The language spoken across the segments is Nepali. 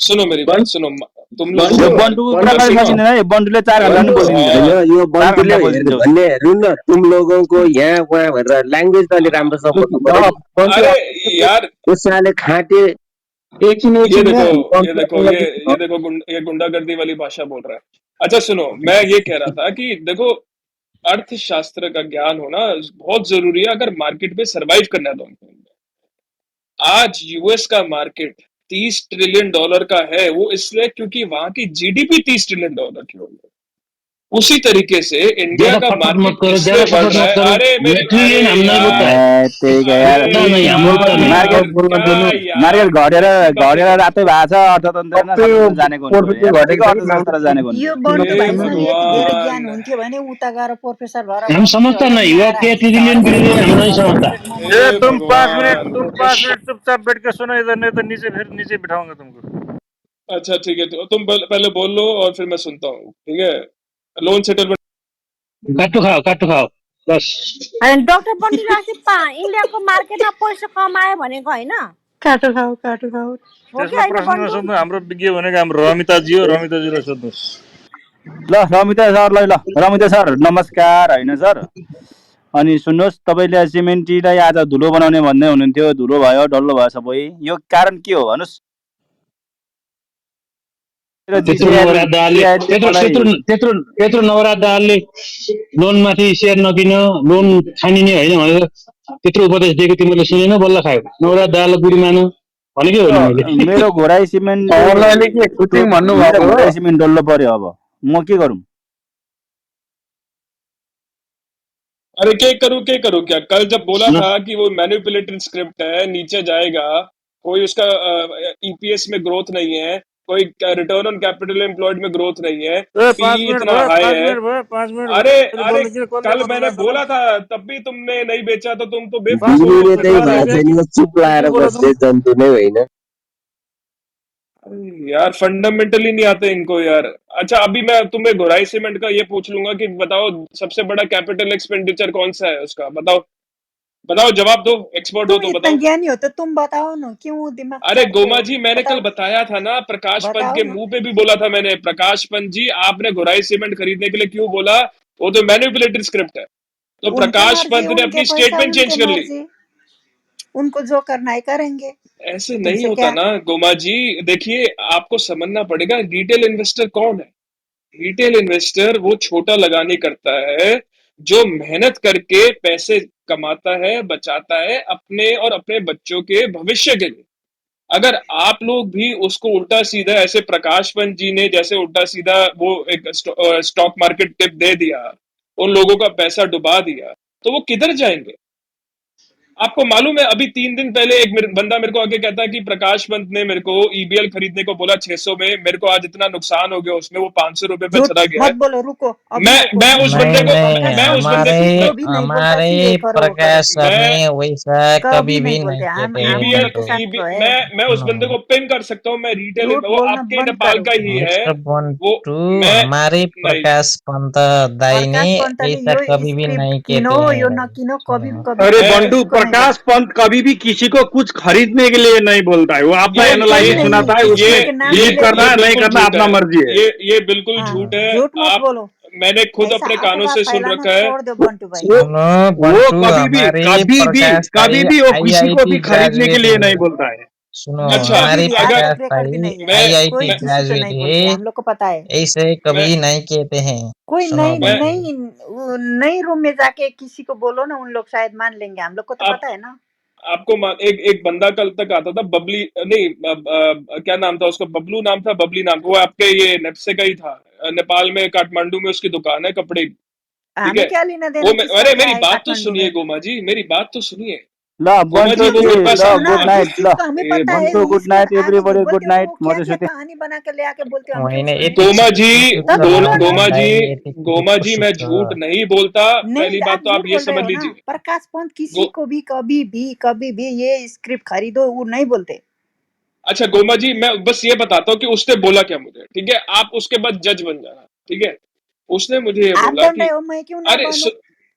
सुनो मेरी बात सुनो, तुम लोग यो बन्टुको कुरा गर्न सकिँदैन है, बन्टुले 4 घण्टा पनि बोलिदिन्छ। यो 4 बन्टुले घण्टा बोलिदिन्छ। भन्ने हेर्नु न, तुम लोगों यहाँ वहाँ भनेर ल्याङ्ग्वेज त अलि राम्रोसँग बोल्नु पर्यो। अरे यार उसले खाटे एकछिन ये एकछिन देखो ये देखो ये गुंडागर्दी वाली भाषा बोल रहा है। अच्छा सुनो, मैं ये कह रहा था कि देखो, अर्थशास्त्र का ज्ञान होना बहुत जरूरी है अगर मार्केट में सरवाइव करना है लॉन्ग टर्म में। आज यूएस का मार्केट $30 ट्रिलियन का है, वो इसलिए क्योंकि वहां की जीडीपी $30 ट्रिलियन की हो गई। उसी तरीके से इंडिया का मार्केट इसलिए बढ़ रहा है। अरे मेरी अरे यार त्यही त यार, अरे यार मार्केट क्या यार घटेर रातै भएको छ, अर्थतन्त्रमा सबैजना जानेको हुन्छ। ठिकै अर्थशास्त्र जानेको हुन्छ। यो बन्टु हे भाइसँग यति धेरै भगवान ज्ञान हुन्थ्यो भने उता गएर प्रोफेसर भएर हम समझता नहीं हुआ कि ट्रिलियन बिलियन हम नहीं समझता। हे तुम 5 मिनट भगवान। चुपचाप बैठ के सुनो इधर, नहीं तो नीचे फिर नीचे बिठाऊंगा तुमको। अच्छा ठीक है, तो तुम पहले बोल लो और फिर मैं सुनता हूँ, ठीक है। लोन सेटलमेंट काटु खाओ बस। अनि डाक्टर बन्टी रासिप्पा इन्डियाको मार्केटमा पैसा कमायो भनेको हैन? काटो खाऊ हो कि त्यसमा हैन प्रश्न बन्टु? नसोध्नु, हाम्रो विज्ञ भनेको हाम्रो रमिताजी हो, रमिताजीलाई सोध्नुहोस्। ल रमिता सरलाई, ल रमिता सर नमस्कार। होइन सर, अनि सुन्नुहोस्, तपाईँले सिमेन्टीलाई आज धुलो बनाउने भन्दै हुनुहुन्थ्यो, धुलो भयो, डल्लो भयो सबै, यो कारण के हो भन्नुहोस्? त्यत्रो नवराज दाहालले लोनमाथि सेयर नकिन, लोन छानिने होइन भनेर त्यत्रो उपदेश दिएको तिमीले सुनेन? बल्ल खायो नवराज दाहाललाई गुरु मान भनेकै हो नि मैले। मेरो घोराई सिमेन्ट घोराई सिमेन्ट डल्लो पर्यो, अब म के गरौँ? अरे क्या करूँ क्या? कल जब बोला था कि वो मैनिपुलेटेड स्क्रिप्ट है, नीचे जाएगा, कोई उसका ईपीएस में ग्रोथ नहीं है, कोई रिटर्न ऑन कैपिटल एम्प्लॉयड में ग्रोथ नहीं है, पी इतना हाई है। अरे कल मैंने बोला था, तब भी तुमने नहीं बेचा, तो तुम तो बेवकूफ चुप लाएर बस्ने जन्तु नै होइन। यार फंडामेंटली नहीं आते इनको यार। अच्छा अभी मैं तुम्हें घोराई सीमेंट का ये पूछ लूंगा कि बताओ सबसे बड़ा कैपिटल एक्सपेंडिचर कौन सा है उसका, बताओ जवाब दो, एक्सपर्ट हो तो तुम बताओ। इतना ज्ञानी हो तो तुम बताओ ना, क्यों दिमाग? अरे गोमा जी, मैंने कल बताया था ना, प्रकाश पंत के मुंह पे भी बोला था मैंने। प्रकाश पंत जी, आपने घोराई सीमेंट खरीदने के लिए क्यों बोला? वो तो मैनिपुलेटेड स्क्रिप्ट है। तो प्रकाश पंत ने अपनी स्टेटमेंट चेंज कर ली। उनको जो करना है करेंगे। ऐसे नहीं होता ना गोमा जी। देखिए, आपको समझना पड़ेगा रिटेल इन्वेस्टर कौन है। रिटेल इन्वेस्टर वो छोटा लगानी करता है, जो मेहनत करके पैसे कमाता है, बचाता है अपने और अपने बच्चों के भविष्य के लिए। अगर आप लोग भी उसको उल्टा सीधा, ऐसे प्रकाश पंत जी ने जैसे उल्टा सीधा वो एक स्टॉक मार्केट टिप दे दिया, उन लोगों का पैसा डुबा दिया, तो वो किधर जाएंगे? आपको मालूम है, अभी 3 दिन पहले एक बंदा मेरे को आके कहता है कि प्रकाश पंत ने मेरे को ईबीएल खरीदने को बोला 600 में, मेरे को आज इतना नुकसान हो गया उसमें, वो 500 रुपए पे चला गया। मत बोलो, रुको। मैं उस बंदे को हमारे प्रकाश सर ने वैसा कभी भी नहीं कहते। मैं उस बंदे को पिन कर सकता हूँ। मैं रिटेल, वो आपके नेपाल का ही है वो। हमारे प्रकाश पंत दाई ने ऐसा कभी भी नहीं कहते। अरे बंटू, प्रकाश पंत कभी भी किसी को कुछ खरीदने के लिए नहीं बोलता है, वो अपना एनालाइसिस सुनाता है, उसमें ये करना है नहीं करना अपना मर्जी है। ये बिल्कुल झूठ है। आप मैंने खुद अपने कानों से सुन रखा है। वो कभी भी वो किसी को भी खरीदने के लिए नहीं बोलता है। सुनो, हमारे प्रकाश भाई IIT ग्रेजुएट है, हम लोग को पता है। ऐसे कभी नहीं कहते हैं। कोई नई रूम में जाके किसी को बोलो ना, उन लोग शायद मान लेंगे। हम लोग को तो पता है ना। आपको एक बंदा कल तक आता था, बबली नहीं, क्या नाम था उसका, बबलू नाम था, बबली नाम, वो आपके ये नेप्से का ही था, नेपाल में काठमांडू में उसकी दुकान है कपड़े की, ठीक है। अरे मेरी बात तो सुनिए गोमा जी, मेरी बात तो सुनिए। ल बन्टु गुड नाइट, ल Bantu good night, everybody good night. म चाहिँ सुते। कहानी बना के ले आके बोलते हो गोमा जी मैं झूठ नहीं बोलता। पहली बात तो आप ये समझ लीजिए, प्रकाश पंत किसी को भी कभी भी ये स्क्रिप्ट खरीदो वो नहीं बोलते। अच्छा गोमा जी, मैं बस ये बताता हूँ कि उसने बोला क्या मुझे, ठीक है। आप उसके बाद जज बन जाना, ठीक है। उसने मुझे ये बोला कि अरे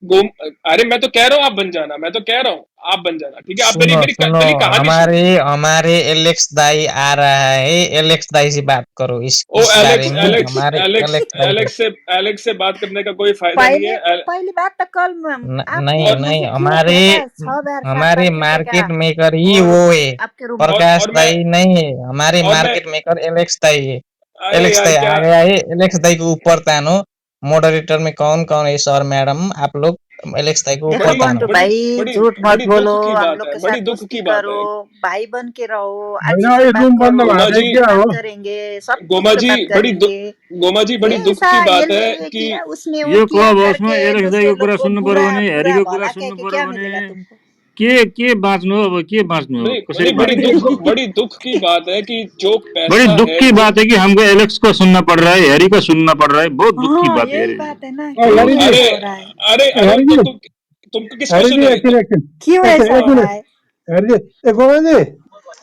अरे मैं तो कह रहा हूँ आप बन जाना, मैं तो कह रहा हूँ आप बन जाना, ठीक है। आप मेरी सुनो मेरी सुनो, मेरी कहानी सुनो। हमारे हमारे एलेक्स दाई आ रहा है, एलेक्स दाई से बात करो ओ इस बारे एलेक्स में, एलेक्स हमारे एलेक्स एलेक्स दाई से। एलेक्स से बात करने का कोई फायदा नहीं पहले है। पहली बात तो कल आपने नहीं और नहीं, मुझे क्यों हमारे भेजा 6 बार 7 बार हमारे क्यों भेजा मार्केट मेकर ही और वो है, आपके रूम में? प्रकाश और दाई नहीं है, हमारे मैं मार्केट मेकर एलेक्स दाई है। अरे एलेक्स यार दाई क्या, आ गया है, एलेक्स दाई को ऊपर तानो। मॉडरेटर में कौन कौन है सर मैडम, आप लोग एलेक्स दाई को देखो ऊपर बड़ी तानो। बंटू बड़ी भाई, बड़ी झूठ मत बड़ी बोलो, दुख की हम बात लोग है, के साथ बड़ी दुख दोस्ती की बात करो, है। भाई बन के रहो, होइन अच्छे से यो बात रुम बन्द करो, गोमा भएको जी, चाहिँ क्या बात हो? करेंगे, सब कुछ गोमा पे जी बात करेंगे। गोमा जी बड़ी दुख ऐसा की बात ये है कि किया उसने वो यो किया क्लब हाउसमा करके एलेक्स दूसरे दाईको लोग कुरा को सुन्नु पर्यो बुरा भने, बुरा हेरीको कुरा भला कह सुन्नु के पर्यो क्या भने मिलेगा तुमको? के बाँच्नु हो? अब के बाँच्नु हो? नहीं कसरी नहीं, बाँच्ने? बड़ी दुख की बात है कि जो बड़ी पैसा दुख है की जो, बात है कि हमको एलेक्स को सुनना पड़ रहा है, हैरी को सुनना पड़ रहा है। बहुत दुख की हाँ बात है यही ये। बात है ना, क्यों हेरी जी, अरे ऐसा हो रहा है? अरे अरे हेरी तो जी, तुमको किसको हेरी जी, सुने एकछिन एकछिन क्यों एकछिन ऐसा एक हो रहा मिनट। है? हेरी जी, ए गोमाजी,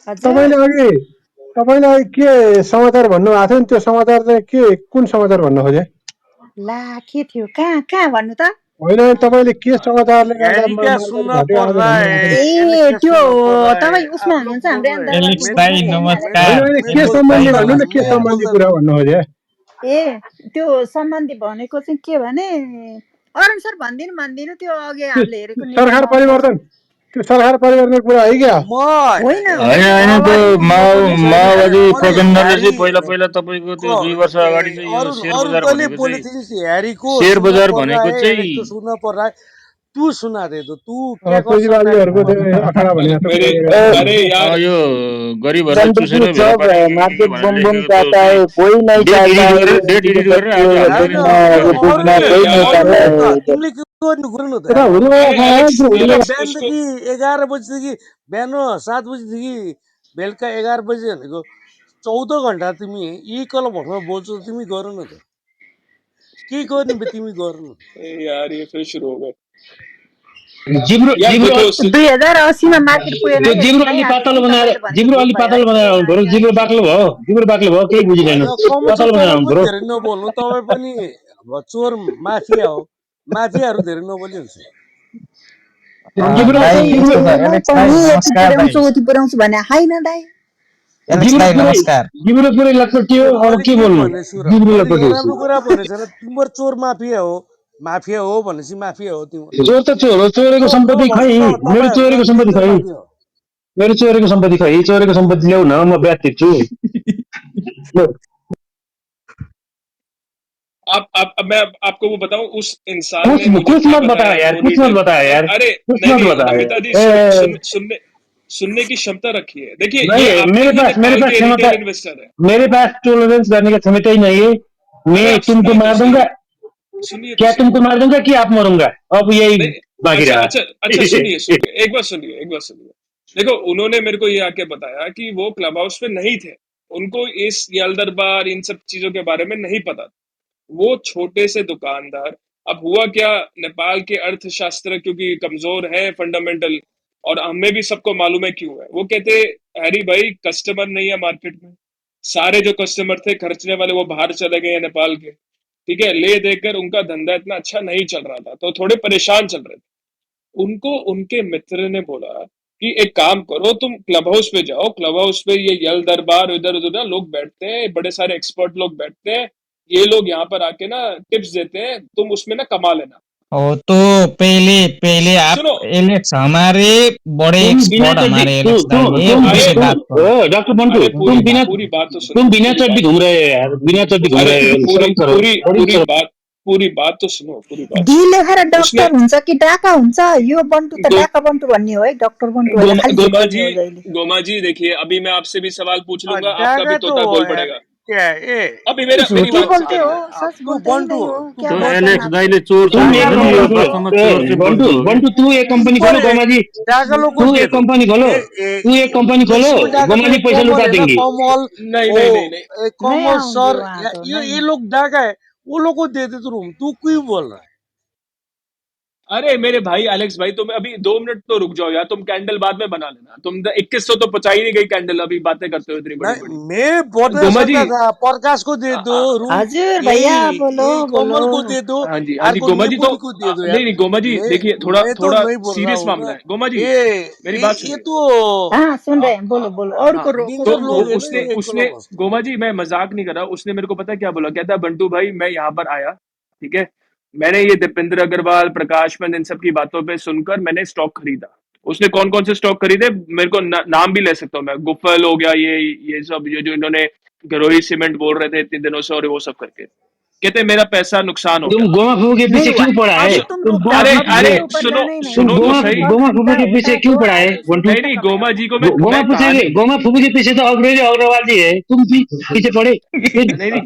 हजुर तपाईँले अघि के समाचार भन्नुभएको थियो नि, त्यो समाचार चाहिँ के, कुन समाचार भन्नु खोजे? ला के थियो, कहाँ कहाँ भन्नु त? होइन, तपाईँले के समाचारले गर्दा हैरी क्या मार्केट सुनना घट्यो पड़ आज रहा भन्नुभएको है, थियो? एलेक्स ए क्या त्यो सुनना पड़ रहा है? तपाईँ उसमा आप लोग हुनुहुन्छ, बोल हाम्रो रहे यान हैं, दरबारको एलेक्स मैं दाई ग्रुपमा बोल हेरिहालेको मैं होइन नमस्कार, थिएँ। होइन, मैं के एलेक्स बोलता दाई सम्बन्धी था भन्नु न, के मैं नमस्कार। सम्बन्धी बोलता कुरा था भन्नु खोजे? ए त्यो सम्बन्धी भनेको चाहिँ के भने, अरुण सर भनिदिनु त्यो अघि त्यो हामीले हेरेको सरकार न्युजमा आउँछ। परिवर्तन, त्यो सरकार परिवर्तनको कुरा है क्या? म होइन होइन होइन, तँलाई त्यो बोल्नु छैन के माओवादी अनि प्रचण्डले ह्यारी चाहिँ पहिला पहिला तपाईँको त्यो 2 वर्ष अगाडि चाहिँ यो अरुण शेयर अरुण बजार तैंले भनेको बोले चाहिँ, थे कि हैरी को शेयर सुनना बजार पड़ रहा भनेको है, एलेक्स को चाहिँ सुनना पड़ रहा है, तू सुना दे, तो तू क्या कर सकता है पुँजीवादीहरूको तू चाहिँ अखाडा अरे भने मेरे ए, अरे यार यो गरिबहरूलाई बंटू चुसेर जी, भेला सब पारेंगे मार्केट भनेर बम बम लेखेको त्यो चाहता चाहिँ है, कोई नहीं डेट चाहता एडिट है गरेर ये डेट एडिट गरेर आज इंडिकेटर हाल्छ होइन नि ये फेसबुकमा। बुक में अरे कोई नहीं यार चाहता अरुण है त इधर। तिमीले के गर्नु गर्नु त यता हुनुमा अरे खाना एलेक्स तिमीले एलेक्स उसको बिहानदेखि 11 बजीदेखि बिहान 7 बजीदेखि बेलुका 11 बजी भनेको 14 घन्टा तिमी यही कलमहरूमा बोल्छौ, तिमी गर न त, के गर्ने बे तिमी गर न। यार ये फिर शुरू हो गए जिब्रो यार। जिब्रो देखो 2080मा मार्केट पुगेन त्यो है एलेक्स जिब्रो दाई, अलि पातलो अझैसम्म बनाएर, तपाईँले भनेको जिब्रो झुट अलि भयो है, पातलो बनाएर आउनु पर्यो, जिब्रो बाक्लो भयो केही बुझिँदैन, होइन कमल सर, पातलो बनाएर तपाईँ आउनु पनि पर्यो। धेरै नबोल्नु, तपाईँ पनि अब चोर माफिया हो, माफियाहरू धेरै नबोली हुन्छ। जिब्रो दाई जिब्रो यस्तो छ, मैले एलेक्स दाई पनि यति नमस्कार दाई, पुर्याउँछु उति पुर्याउँछु भने होइन दाई। एलेक्स जिब्रो दाई पुरै नमस्कार। जिब्रो पुरै लटपटी हो, अब मैले के के बोल्नु, भने सुर, जिब्रो मैले लटपटी नराम्रो कुरा भने छैन, तिम्रो चोर माफिया हो, माफिया हो भनेपछि माफिया हो तिम्रो। चोर त चोर हो, चोरेको चोर सम्पत्ति खै, नभएको त मेरो तपाईँहरू चोरेको त सम्पत्ति डेन्जर खै, माफिया हो। मेरो चोरेको सम्पत्ति खै, चोरेको सम्पत्ति ल्याउ न, म ब्याज तिर्छु। ल, अब मैं आपको वो बताऊं, उस इंसान ने मुझे कुछ क्या मत बता बताया यार, कुछ मत पोनीटेल। बता यार, अरे कुछ नहीं मत नहीं, बता नमिता जी यार। सुनने की क्षमता रखिए। देखिए ये नहीं, आपने मेरे ही पास मेरे निकाल पास के क्षमता, रिटेल इन्वेस्टर है। मेरे पास टॉलरेंस करने की क्षमता ही नहीं है। अरे मैं आप तुमको सुनिए तो मार सही, दूंगा, सुनिए तो क्या सही। तुमको मार दूंगा कि आप मरूंगा, अब यही नहीं, बाकी अच्छा रहा। अच्छा अच्छा, सुनिए एक बार सुनिए, एक बार सुनिए। देखो उन्होंने मेरे को ये आके बताया कि वो क्लब हाउस पे नहीं थे, उनको इस यल दरबार इन सब चीजों के बारे में नहीं पता। वो छोटे से दुकानदार, अब हुआ क्या, नेपाल के अर्थशास्त्र क्योंकि कमजोर है फंडामेंटल, और हमें भी सबको मालूम है क्यों है। वो कहते हैरी भाई कस्टमर नहीं है मार्केट में, सारे जो कस्टमर थे खर्चने वाले वो बाहर चले गए हैं नेपाल के, ठीक है, ले देकर उनका धंधा इतना अच्छा नहीं चल रहा था, तो थोड़े परेशान चल रहे थे। उनको उनके मित्र ने बोला कि एक काम करो, तुम क्लब हाउस पे जाओ, क्लब हाउस पे ये यल दरबार इधर उधर ना लोग बैठते हैं, बड़े सारे एक्सपर्ट लोग बैठते हैं, ये लोग यहाँ पर आके ना टिप्स देते हैं, तुम उसमें ना कमा लेना। ओ तो पहले पहले आप सुनो, एलेक्स, हमारे बड़े तुम बिना एक्सपर्ट चड्डी, हमारे एलेक्स दाई है, तुम उनसे अरे बात करो। डॉक्टर बंटू, अरे पूरी बात तो सुनो, तुम बिना पूरी चड्डी बात, घूम रहे हो यार, बिना चड्डी घूम अरे रहे हो, पूरी शर्म करो, पूरी बड़ी पूरी शर्म। बात, पूरी बात तो सुनो, पूरी बात डी सुनो। लेखेर उसने डक्टर हुन्छ कि डाका हुन्छ? यो बन्टु त गो, डाका बन्टु भन्ने हो है, डक्टर बन्टु होइन, खालि झुट बोल्ने हो जहिले। गोमा जी देखिए, अभी मैं आपसे भी सवाल पूछ लूंगा, आपका भी डाका तो तोता हो बोल यार, पड़ेगा। क्या है, ए अभी मेरी झूठ ही बात से बोलते हो, पहले, सच तू बोलते ही बंटू नहीं हो, हो, तू क्या त्यो बंटू पहचान हो, एलेक्स आपको? दाइले चोर छ तुम भने एक पनि यो कंपनी वास्तवमा चोर चाहिँ बंटू बन्टु हो क्या? बंटू तू एक कंपनी खोलो, अरे गोमा जी, डाका लोग को तू दे एक दो, कंपनी खोलो, तू एक कंपनी खोलो, इसमें डाका गोमा तो जी एक पैसा कमल लुटा है ना, देंगे। कमल, नहीं ओ नहीं नहीं नहीं, नहीं कमल आऊंगी सर, वहां तो, ये नहीं। लोग डाका है, वो लोग को दे दे तो रूम, तू क्यों बोल रहा है? अरे मेरे भाई एलेक्स भाई, तुम अभी 2 मिनट तो रुक जाओ यार, तुम कैंडल बाद में बना लेना। तुम 2100 तो पचा ही नहीं गई कैंडल, अभी बातें करते हो इतनी बड़ी नहीं, बड़ी। मैं बोलना गोमा जी, सकता था प्रकाश को दे दो रूम, हजुर भैया यही बोलो यही बोलो। कमल को दे दो, हाँ जी हाँ यार जी को गोमा जी, तो नेपुली को दे दो यार। नहीं नहीं गोमा जी, मैं देखिए थोड़ा मैं तो थोड़ा नहीं बोल रहा सीरियस हूँ मामला ना, है गोमा जी, मेरी बात ये सुनिए। तो हाँ सुन रहे हैं, बोलो बोलो, और हाँ, को रोको तो डिंगर सुन वो लोग रहे है हैं। ना उसने ये उसने क्लबर्स। गोमा जी, मैं मजाक नहीं कर रहा, उसने मेरे को पता है क्या बोला, कहता है बंटू भाई मैं यहाँ पर आया, ठीक है, मैंने ये दीपेंद्र अग्रवाल, प्रकाश पंत, इन सब की बातों पे सुनकर मैंने स्टॉक खरीदा। उसने कौन कौन से स्टॉक खरीदे, मेरे को नाम भी ले सकता हूँ मैं, गुफल हो गया, ये सब, ये जो इन्होंने गरोही सीमेंट बोल रहे थे इतने दिनों से, और वो सब करके कहते मेरा पैसा नुकसान हो तुम गया। गोमा फूफू के नहीं पीछे हुआ, क्यों पड़ा है? अभी तुम तुम रुक गोमा जाओ, अरे अभी अरे इसके ऊपर सुनो जाना ही नहीं तुम है। सुनो तो गोमा सही। गोमा वक्त फूफू के एटा पीछे क्यों जो पड़ा है आयो बंटू? नहीं सुन्ने नहीं त कमायो। गोमा जी को मैं कहानी, गोमा फूफू के पीछे तो अंग्रेजी अग्रवाल जी है, तुम भी पीछे पड़े फिर। नहीं नहीं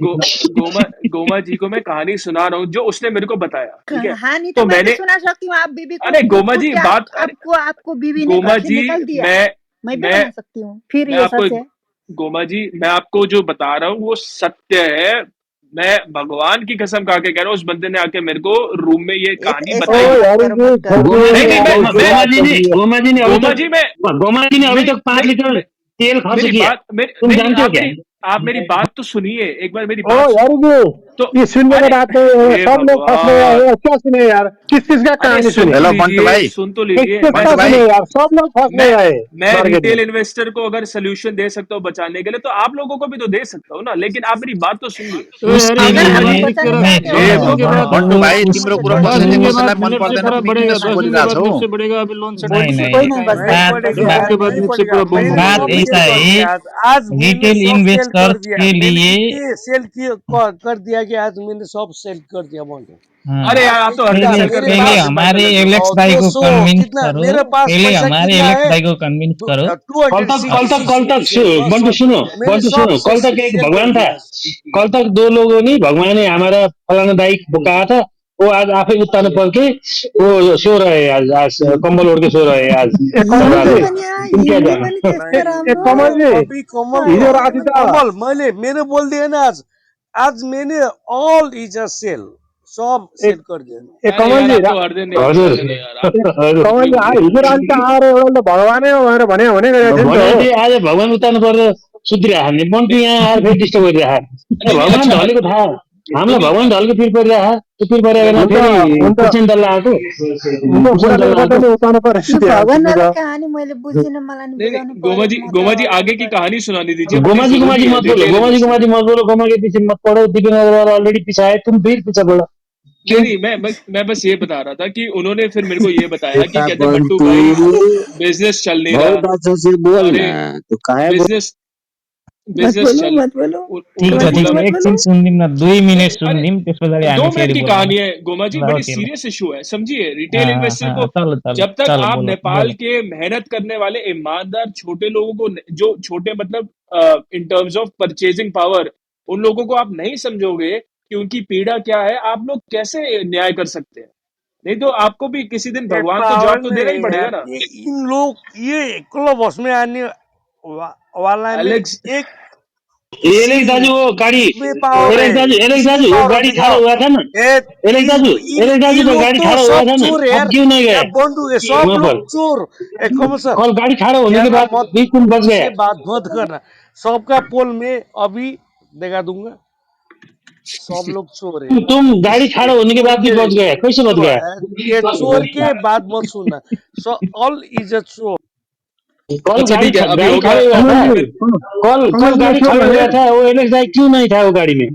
गोमा गोमा जी को मैं कहानी सुना रहा हूँ जो उसने मेरे को बताया, ठीक है। कहानी तो तो मैं भी मैंने, सुना सकती हूँ, आप बीबी को अरे कूट गोमा कूट जी के बात, अरे आपको आपको बीबी ने गोमा घर से जी, निकाल दिया। मैं भी मैं बना सकती हूँ, फिर मैं ये आपको सच है। गोमा जी, मैं आपको जो बता रहा हूँ वो सत्य है। मैं भगवान की कसम खा के कह रहा हूँ, उस बंदे ने आके मेरे को रूम में ये कहानी ऐसा बताई। मत करो, मत करो। नहीं नहीं गोमा जी ने अभी गोमा तक जी मैं गोमा जी ने अभी मेरी तक 5 मेरी लीटर मे- तेल खर्च मेरी किया, बात मेरी तुम नहीं नहीं जानते हो क्या? आप मेरी बात तो सुनिए, एक बार मेरी ओ बात यार सुनिए। तो ये सुनने का अरे बात नहीं है, हे सब लोग फंस गए भगवान, हैं, क्या सुने यार, किस किस का अरे कहानी सुन सुने, तो हेलो बंटू लीजिए, भाई, सुन तो किस लीजिए। किस मैं का बंटू सुने भाई, यार, सब लोग फंसने मैं गए मैं मार्केट में। रिटेल इन्वेस्टर को अगर सोल्यूशन दे सकता हूँ बचाने के लिए, तो आप लोगों को भी तो दे सकता हूँ ना, लेकिन आप मेरी बात तो सुनिए। उसके अगर लिए हम बचाने नहीं चाहते हो ए तो सुनो ठीक है, बंटू भाई, हम तिम्रो तो कुरो छोड़ कसैले देंगे। कसैलाई मन पर्दैन, तिमी किन यस्तो बोलिरहेछौ? नहीं किसी नहीं कोई नहीं बचता नहीं है। बात पड़ेगा बात यार, नहीं पड़ेगा, मैंने बात सब ऐसा सेल कर है, दिया। आज मैंने रिटेल सब सेल कर इन्वेस्टर्स दिया, के मैंने लिए इतने सेल कर दिया कि आज मैंने सब सेल कर दिया बंटू। अरे हाँ, यार, आज आप तो हर दिन कितना पहले सेल कर मेरे देते हो, पहले आप पास, भी बात हमारे लेते हो। एलेक्स भाई को 200 कन्विंस कितना करो, मेरे पास पहले पैसा हमारे कितना एलेक्स है, भाई को कन्विंस करो। कल तक कल तक कल तक 266 मेरे पास बंटू सब, सुनो, मैंने सब कल तक एक सेल कर भगवान था, दिया। कल तक 2 लोगों ने भगवान ने हमारा फलाना दाई को कहा था, वो आज आप ही उत्तान पड़ के वो सो रहे हैं, आज कंबल ओढ़ के सो रहे हैं आज ए कमल दरबार जी, हिन्दी में। पनि तुम क्या हिन्दी जानो? पनि त्यस्तो नहीं ए राम्रो। कमल जी, अभी कमल हाय हिजो हाय। राति त कमल मैंने बोल दिया ना, आज मैंने ऑल इज अ सेल, सब ए, सेल कर दिया। ए अरे कमल यार, जी आप तो हर दिन नहीं, हजुर रहने दो यार, आप हजुर कमल नहीं जी नहीं हिजो राति त आएर एउटा भगवानै हो भनेर भने गरेको थियो नि त भने हो। चाहिँ आज भगवान उतार्नु पर्दा सुत्रिरहेको नि बन्टु यहाँ आएर फेरि डिस्टर्ब गरिरहेको नहीं भगवान अच्छा ढलेको थाहा नहीं हामीलाई नहीं भगवान ढल्को पिर परिरहेको त्यो पिर परेको बेला हुन फेरि त क्रिस्चियन दल आएको हुन त क्रिस्चियन दल बुढालेबाट आएको नै उतार्नु पर्ने यो स्थिति आइपुग्यो भगवानवाला त। कहानी मैले बुझिनँ, मलाई नि नहीं बुझाउनु नहीं पर्यो, म त गोमा जी आगे की गएर। कहानी सुनानी दीजिए, बड़ी गोमाजी जरूरी गोमाजी है मत बोलो रिटेल गोमाजी इन्वेस्टर। गोमाजी मत बोलो गोमा के पीछे मत पड़ो दीपिका अग्रवाल ऑलरेडी पीछे आए तुम फिर पीछे पड़ो नहीं क्यों? नहीं मैं बस ये बता रहा था कि उन्होंने फिर मेरे को ये बताया कि बेटा कहते बंटू बंटू, भाई बिजनेस चल नहीं रहा। बहुत अच्छे से बोल अरे ना, तो काहे बोल। बिजनेस मत बिजनेस बोलो, चल, मत बोलो, ठिक उन्होंने छ बोला, ठिक छ, मत बोलो। एकछिन सुनिदिउँ न, 2 मिनट नहीं अरे सुनिदिउँ, त्यस पछाडि हामी 2 मिनट फेरि की बोलौँ न। कहानी है गोमा जी, ल बड़ी ओके ल। सीरियस इशू है, समझिए रिटेल इन्वेस्टर को। चलो चलो जब तक चलो आप बोलो नेपाल बोलो। के मेहनत करने वाले ईमानदार छोटे लोगों को जो छोटे मतलब in terms of purchasing power, उन लोगों को आप नहीं समझोगे कि उनकी पीड़ा क्या है, आप लोग कैसे न्याय कर सकते हैं? नहीं तो आपको भी किसी दिन एक भगवान को पावर जवाब तो देना ही नहीं पड़ेगा यार, ना। ये इन लोग ये क्लब हाउस में आने वाला में एलेक्स, एक किसी एलेक्स दाजु वो गाडी इसमें पावर है, एलेक्स इसमें दाजु वो पावर है, गाडी ठाडो दिखाओ। हुआ था ना ए, एलेक्स दाजु इन तो लोग गाडी तो ठाडो हुआ सब था ना चोर है अब यार, क्यों नहीं यार गए बंधु है, सब वहां लोग पर? चोर। कमल सर कल गाड़ी खड़ा होने के ज्यादा बाद मत भी तुम बच मुझसे गए। बात मत करना, सबका पोल में अभी दिखा दूंगा, सब लोग चोर है। तुम गाड़ी खड़ा होने के चोर बाद भी के बच गए, कैसे बच गया? ये चोर के बात मत सुनना, सो ऑल इज अ चोर। कल अच्छा ठीक है, अभी गाड़ी हो गया। खड़ा हुआ कमल था, जी, फिर कल कमल जी गाड़ी चोर खड़ा भने, हुआ था, वो एलेक्स दाई क्यों नहीं था वो गाड़ी में,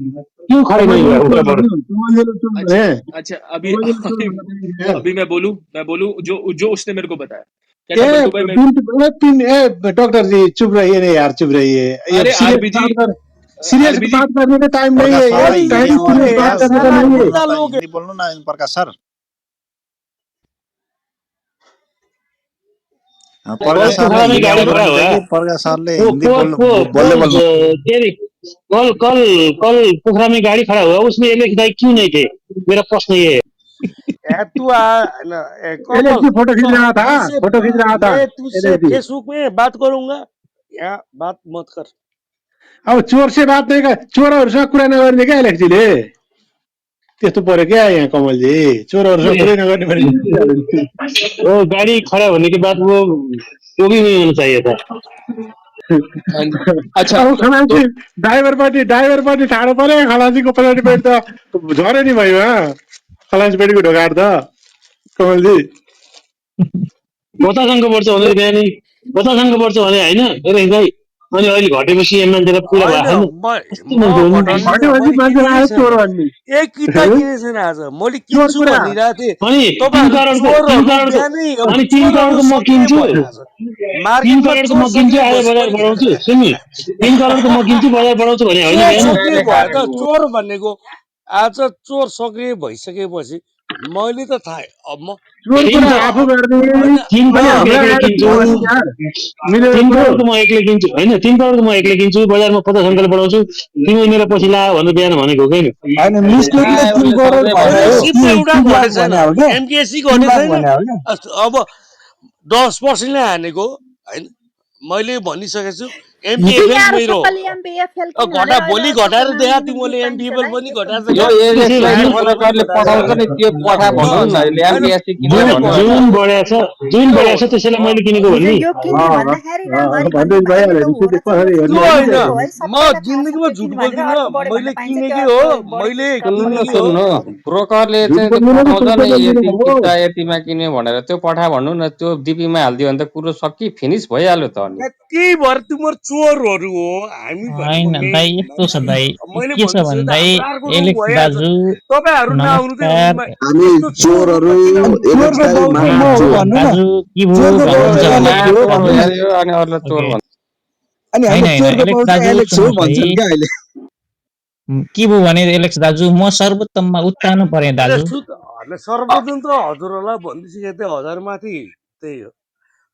क्यों खड़े कमल नहीं हुआ जी चोर उधर पर? भने, कमल जी चोर अच्छा भने, अच्छा, अभी कमल जी चोर अभी, भने यार। अभी मैं बोलूं जो जो उसने मेरे को बताया, कहता ए बंटू भाई मैं, तीन ए डॉक्टर जी चुप रहिए ना यार, चुप रहिए। ये अरे सीरियस आरबी जी, बात कर, सीरियस आरबी जी, बात करने का टाइम नहीं प्रकाश है, ये सरलाई अरे ये हिन्दी टाइम चोर आउँदैन है सीरियस क्या? बात यार, करने का साला हिन्दी नहीं है। बोल्न गुंडा त लोग है। हिन्दी बोल्नु न प्रकाश सर। कल प्रकाश सरलाई पोखरा में हिन्दी गाड़ी खड़ा आउँदैन हुआ, कि प्रकाश सरले वो हिन्दी पो, बोल्नु पो, बोल्दै पोल बोल्नु। के अरे कल कल कल पोखरा में गाड़ी खड़ा हुआ, उसमें एलेक्स दाई क्यों नहीं थे? मेरा प्रश्न ये है। ए, तू न, कमल एलएचजी फोटो खींच तो रहा था, तुझसे फोटो खींच रहा था मैं तुझसे एलएचजी। फेसबुक में बात करूंगा, यहाँ बात मत कर। अब चोर से बात नहीं कर, चोरहरूसँग कुरा नगर्ने क्या एलएचजीले? त्यस्तो पर्यो क्या यहाँ कमलजी चोरहरूसँग कुरै नगर्ने भने वो गाड़ी खड़ा होने के बाद वो भी नहीं होना चाहिए था। अच्छा अब खलासी ड्राइभरपट्टि ठाडो पऱ्यो खलासीको पछाडिपट्टि त झऱ्यो नि भयो खलासीपट्टिको ढोकाट त कमलजी कतासँग पर्छ भने बिहानै कतासँग पर्छ भने होइन एलेक्स दाई अनि अहिले घटेपछि एम मान्छेलाई कुरा होइन भएको म छैन घटाउने घटेपछि मान्छे आयो चोर भन्ने एक किता किने छैन आज मैले किन्छु कुरा। भनिरहेको थिएँ अनि 3 तपाईँहरू करोडको बिहानै अब अनि 3 करोडको म किन्छु 3 मार्केटमा करोडको म चोर किन्छु सक्रिय आज बजार भइसक्यो बढाउँछु सुन्नु 3 करोडको म किन्छु बजार बढाउँछु भने होइन चोर बिहान सक्रिय भयो त चोर भनेको आज चोर सक्रिय भइसकेपछि मैले त थाहा अब म चोर कुरा आफू गर्ने होइन 3 अनि करोडको हामीलाई एक्लै आएर किन्छु चोर भन्ने यार मिलेर 3 कुरो करोडको म एक्लै किन्छु होइन 3 करोडको म एक्लै किन्छु बजारमा 50 अङ्कल बढाउँछु तिमी मेरो पछि ला भनेर बिहान भनेको हो किन होइन मिस्टरले 3 करोड भने हो एलएससी कि एउटा 3 घटे लाख छैन भने हो क्या एमकेएससी 3 घटे लाख छैन भने हो क्या अब 10% हानेको होइन मैले भनिसकेको छु किन एमपिएफएल यार मेरो सबैले एमपिएफएल किन घटा भनेर भोलि अहिले घटाएर सबको देखा नाम तिमीले लिनु एमपिएफएल पाइन्छ पनि र घटाएर यस्तो यो देखा एलेक्सलाई फायर जुन फल पनि प्रकारले घटाएर पठाउँछ नि त्यो देखा पठा भन्नु ल न अहिले होइन एमपिएससी किनेर मैले भन्नु भने जुन बढेको छ जुन त्यो बढेको छ त्यसैलाई मैले किनेको हिजो भन्ने यो किन्ने भन्दाखेरि राम्ररी भन्दै भनिदिनु भएन भइहाल्यो त नि हो त्यो र चाहिँ कसरी यो हेर्ने त्यो किन्ने होइन भनेको है म सबैलाई थाहा छ जिन्दगीमा त्यो झुट किन्यो भनेर बोल्दिनँ अर्को बढ्यो मैले भन्न पाइन्छ किनेकै त्यो हो अर्को मैले बढेपछि स्टक सुन्नु किनेकै हो सुन्नु ब्रोकरले चाहिँ त्यो पठाउँछ नि यति किता यतिमा किन्यो भनेर त्यो पठा भन्नु न त्यो डिपीमा हालिदियो भने त कुरो सकि फिनिस भइहाल्यो त अनि त्यही भएर तिमीहरू चोरहरू हो हामी भनेको होइन दाइ यस्तो छ दाइ मैले के छ भनिसकेँ भने त दाइ हाम्रो अर्को रङ एलेक्स भइहाल्छ दाजु तपाईँहरू नआउनु चाहिँ नमस्कार हामी यस्तो चोरहरू एलेक्स चोरको दाइ बाउ चाहिँ म हो महाचोर भन्नु न दाजु के भयो चोरको बाउ भन्नुहुन्छ चाहिँ भने एलेक्स हो एलेक्स चोर भन्नु दाजु न भइहाल्यो अनि अरूलाई चोर ओके भन्छ अनि होइन हाम्रो होइन चोरको एलेक्स बाउ चाहिँ दाजु एलेक्स हो सुन्नुहोस् भन्छन् है क्या अहिले के भयो भने एलेक्स दाजु म सर्वोत्तममा उत्तानो परेँ अहिले दाजु सर्वप्रथम त हजुरहरूलाई भनिसकेको थिएँ हजारमाथि त्यही हो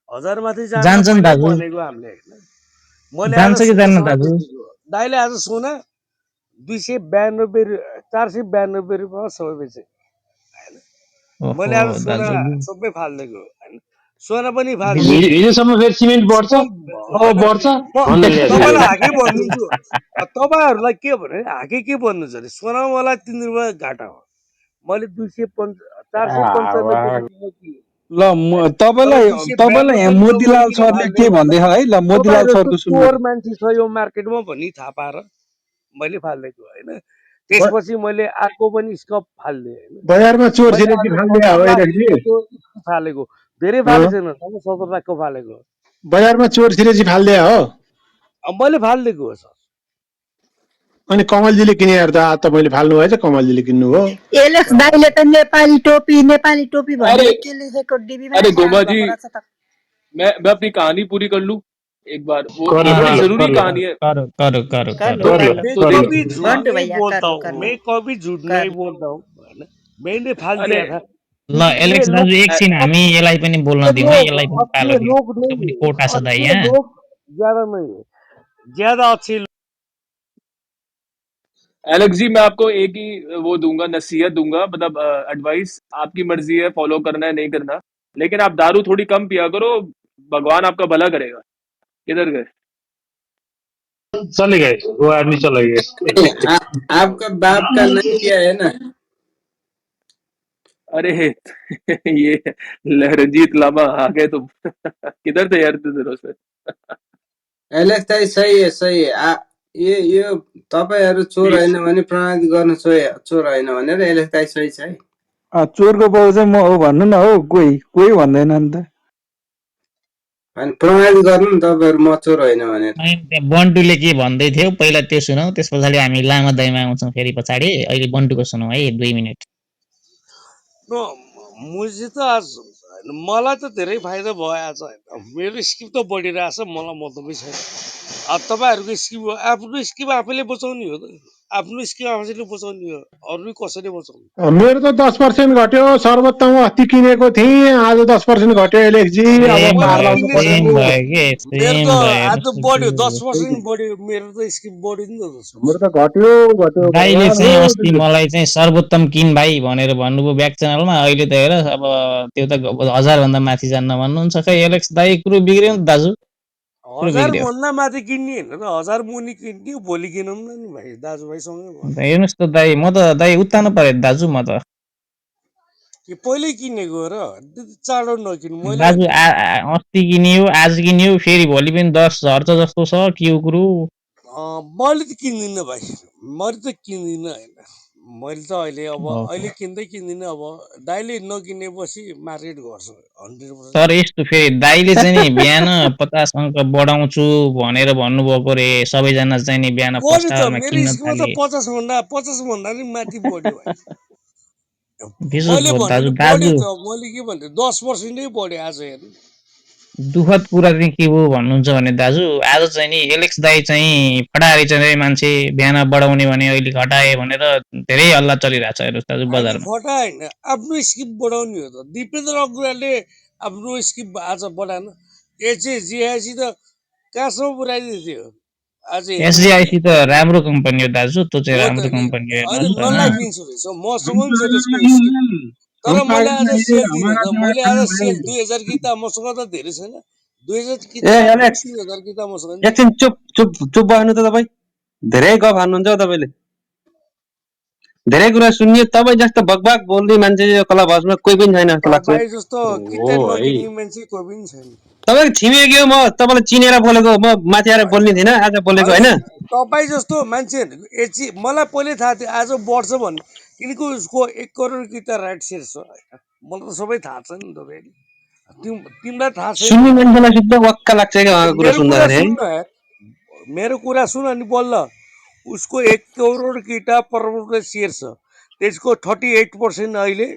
हजारमाथि जान जान्छन् पहिल्यै दाजु भनेको हामीले मैले आज जान्छ कि जान्न सोनासँग दाजु बुझेको दाइले आज सोना 492 रुपियाँ सबै बेचे मैले ओहो आज सोना दाजु सबै फालिदिएको होइन सोना पनि फालिदिएँ हिजोसम्म फेरि सिमेन्ट बढ्छ अब बढ्छ म भन्नु ल्याएको तपाईँलाई हाके भनिदिन्छु तपाईँहरूलाई के भने हाके के भन्नु छ अरे सोनामा मलाई 3 रुपियाँ घाटा हो मैले 495 ल तर तपाईँलाई यहाँ 292 मैले मोतीलाल किन सरले के फालिदिएँ भन्दै भन्दा छ है ल मोतीलाल तपाईँ जस्तो सरको सुन्नु चोर मान्छे छ यो मार्केटमा भनी थाहा पाएर मैले फालिदिएको होइन त्यसपछि मैले अर्को पनि स्कप फालिदिएँ होइन बजारमा चोर मैले छिरेकी आज फालिदिया 17 हो लाख एलेक्सजी रुपियाँको फालेको धेरै फालेको छैन 17 लाखको फालेको बजारमा चोर छिरेकी फालिदिया हो अब मैले फालिदिएको हो सर अनि कमलजीले किने त आज त मैले फाल्नु भएछ कमलजीले किन्नु हो एलेक्स दाइले त नेपाली टोपी अरे भनेर के लेखेको डिबीमा अरे गोमा छाड्नु जी भएको रहेछ त मैं अपनी कहानी पूरी कर लूं एक बार वो कर लो बड़ी कर लो जरूरी कर लो कहानी है करो करो करो कर लो करो कर लो मैं तो कर लो कभी झूठ बन्टु नहीं भैया बोलता करो हूँ कर मैं लो कभी झूठ कर नहीं लो बोलता हूँ है ना? मैंने फाल अरे दिया था ल ये एलेक्स लोग दाजु एकछिन हामी यसलाई पनि बोल्न दिउँ है यसलाई पनि अब पालो ये दिउँ लोग यसको पनि नहीं कोटा छ दाइ अच्छे यहाँ लोग ज्यादा नहीं है ज्यादा अच्छे एलेक्स जी मैं आपको एक ही वो दूंगा नसीहत दूंगा मतलब एडवाइस आपकी मर्जी है फॉलो करना है नहीं करना लेकिन आप दारू थोड़ी कम पिया करो भगवान आपका भला करेगा किधर गए चले गए वो आदमी चले गए आपका बाप का नहीं किया है ना अरे ये रंजीत लामा आ गए तुम किधर थे यार इतने दिनों से एलेक्स दाइ सही है यो तपाईँहरू चोर होइन भने प्रमाणित गर्न चोर होइन भनेर एलेक्स दाइ सही छ है चोरको बाउ चाहिँ म हो भन्नु न हो कोही भन्दैन नि त अनि प्रमाणित गर्नु नि तपाईँहरू म चोर होइन भनेर अनि त्यहाँ बन्टुले के भन्दै थियो पहिला त्यो सुनौ त्यस पछाडि हामी लामा दाइमा आउँछौँ फेरि पछाडि अहिले बन्टुको सुनौ है 2 मिनट मुझे त आज मलाई त धेरै फाइदा भयो आज होइन मेरो स्किप त बढिरहेछ मलाई मतलबै छैन अब तपाईँहरूको स्किम आफ्नो स्किम आफैले बचाउने हो त आफ्नो स्किम आफैले बचाउने हो अरू कसैले बचाउनु मेरो त 10% घट्यो सर्वोत्तम अस्ति किनेको थिएँ आज 10% घट्यो एलेक्सजी अब सेम पार मैले लाउनु भयो किने पर्यो मेरो त आज त बढ्यो भयो 10% बढ्यो मेरो त स्किम बढ्यो नि त मेरो त घट्यो दाइले भगवान् चाहिँ अस्ति हो मलाई चाहिँ सर्वोत्तम किन भाइ भनेर भन्नुभयो ब्याक च्यानलमा अहिले त हेर अब त्यो त 1000 भन्दा माथि जान्न भन्नुहुन्छ खै एलेक्स दाइ कुरो बिग्रियो नि त दाजु बिग्रियो। भन्दा माथि किन्ने होइन त 1000 मुनि किन्ने भोलि किनौँ न नि भाइ दाजुभाइसँगै भयो हेर्नुहोस् त दाइ म त दाइ उत्तानो परे दाजु म त कि पहिल्यै किनेको र त्यति चाँडो नकिन् मैले दाजु अस्ति किन्यो आज किन्यो फेरि भोलि पनि 10 झर्छ जस्तो छ के हो कुरो मैले त किन्दिनँ भाइ मैले त किन्दिनँ होइन मैले त अहिले किन्दिनँ अब दाइले नकिनेपछि मार्केट गर्छ 100%। तर यस्तो फेरि दाइले चाहिँ नि बिहान 50 अङ्क बढाउँछु भनेर भन्नुभएको रे सबैजना चाहिँ नि बिहान बढ्यो फर्स्ट त आवरमा मेरो किन्न स्कुलमा थाले त 50 भन्दा नि माथि बढ्यो भाइ विशेष मैले भयो भने बढ्यो दाजु त मैले के भन्थे 10% बढ्यो आज हेर्नु दुःखद कुरा चाहिँ के हो भन्नुहुन्छ भने दाजु आज चाहिँ नि एलेक्स दाई चाहिँ फटारी चाहिँ मान्छे बिहान बढाउने भने अहिले घटाए भनेर धेरै हल्ला चलिरहेको छ हेर्नुहोस् दाजु होइन बजारमा फटा होइन आफ्नो स्किप बढाउने हो त दिपेन्द्र अग्रवालले आफ्नो स्किप आज बढाएन एचएजिआइसी त कहाँसम्म पुऱ्याइदिएको थियो आज हेर्नु एसजिआइसी त राम्रो कम्पनी हो दाजु त्यो चाहिँ हो त राम्रो नि कम्पनी हो होइन हेर्नुहोस् नलाइफ न इन्सुरेन्स हो मसँग पनि छ त्यसको स्किम तर मैले आज सेयर दिइनँ त मैले आज सेयर 2000 किता मसँग त धेरै छैन 2000 किता ए राख्नु एलेक्स 3000 किता मसँग नि एकछिन चुप बस्नु त तपाईँ धेरै गफ हान्नुहुन्छ हौ तपाईँले धेरै कुरा सुन्ने तपाईँ जस्तो बकबक बोल्ने मान्छे यो क्लब हाउसमा कोही पनि छैन जस्तो लाग्छ तपाईँ जस्तो किता हो है नकिन्ने मान्छे कोही पनि छैन तपाईँको छिमेकी हो म तपाईँलाई चिनेर बोलेको म माथि आएर बोल्ने थिइनँ आज बोलेको होइन तपाईँ जस्तो मान्छे मलाई पहिल्यै थाहा थियो आज बढ्छ भन्ने किनकि उसको 1 करोड किता राइट सेयर छ मलाई त सबै थाहा छ नि त तिमीलाई थाहा छैन सुन्ने मान्छेलाई शुद्ध वक्का लाग्छ क्या उहाँको कुरा मेरो कुरा सुन्दाखेरि है सुन मेरो कुरा सुन अनि बल्ल उसको 1 करोड किता प्रमोटर सेयर छ त्यसको 38% अहिले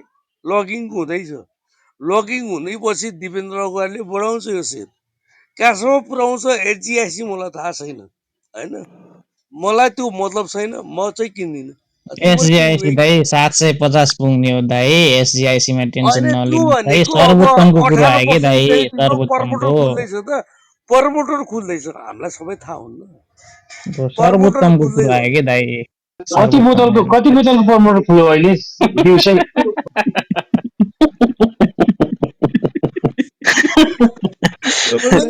लगिङ हुँदैछ लगिङ हुँदैपछि दिपेन्द्र अग्रवालले बढाउँछ यो सेयर कहाँसम्म पुऱ्याउँछ एचजिआइसी मलाई थाहा छैन होइन मलाई त्यो मतलब छैन म चाहिँ किन्दिनँ एसजिआइसी दाइ 750 पुग्ने हो दाइ एसजिआइसी मा टेन्सन होइन त्यो नलिनु दाइ भनेको अब सर्वोत्तमको कुरा हो कि 18% दाइ चाहिँ तिम्रो प्रमोटर सर्वोत्तमको खुल्दैछ त प्रमोटर खुल्दैछ हामीलाई सबै थाहा हुन्न प्रमोटर सर्वोत्तमको खुल्दै कुरा हो आयो कि दाइ कति बोतलको प्रमोटर खुल्यो अहिले दिउँसै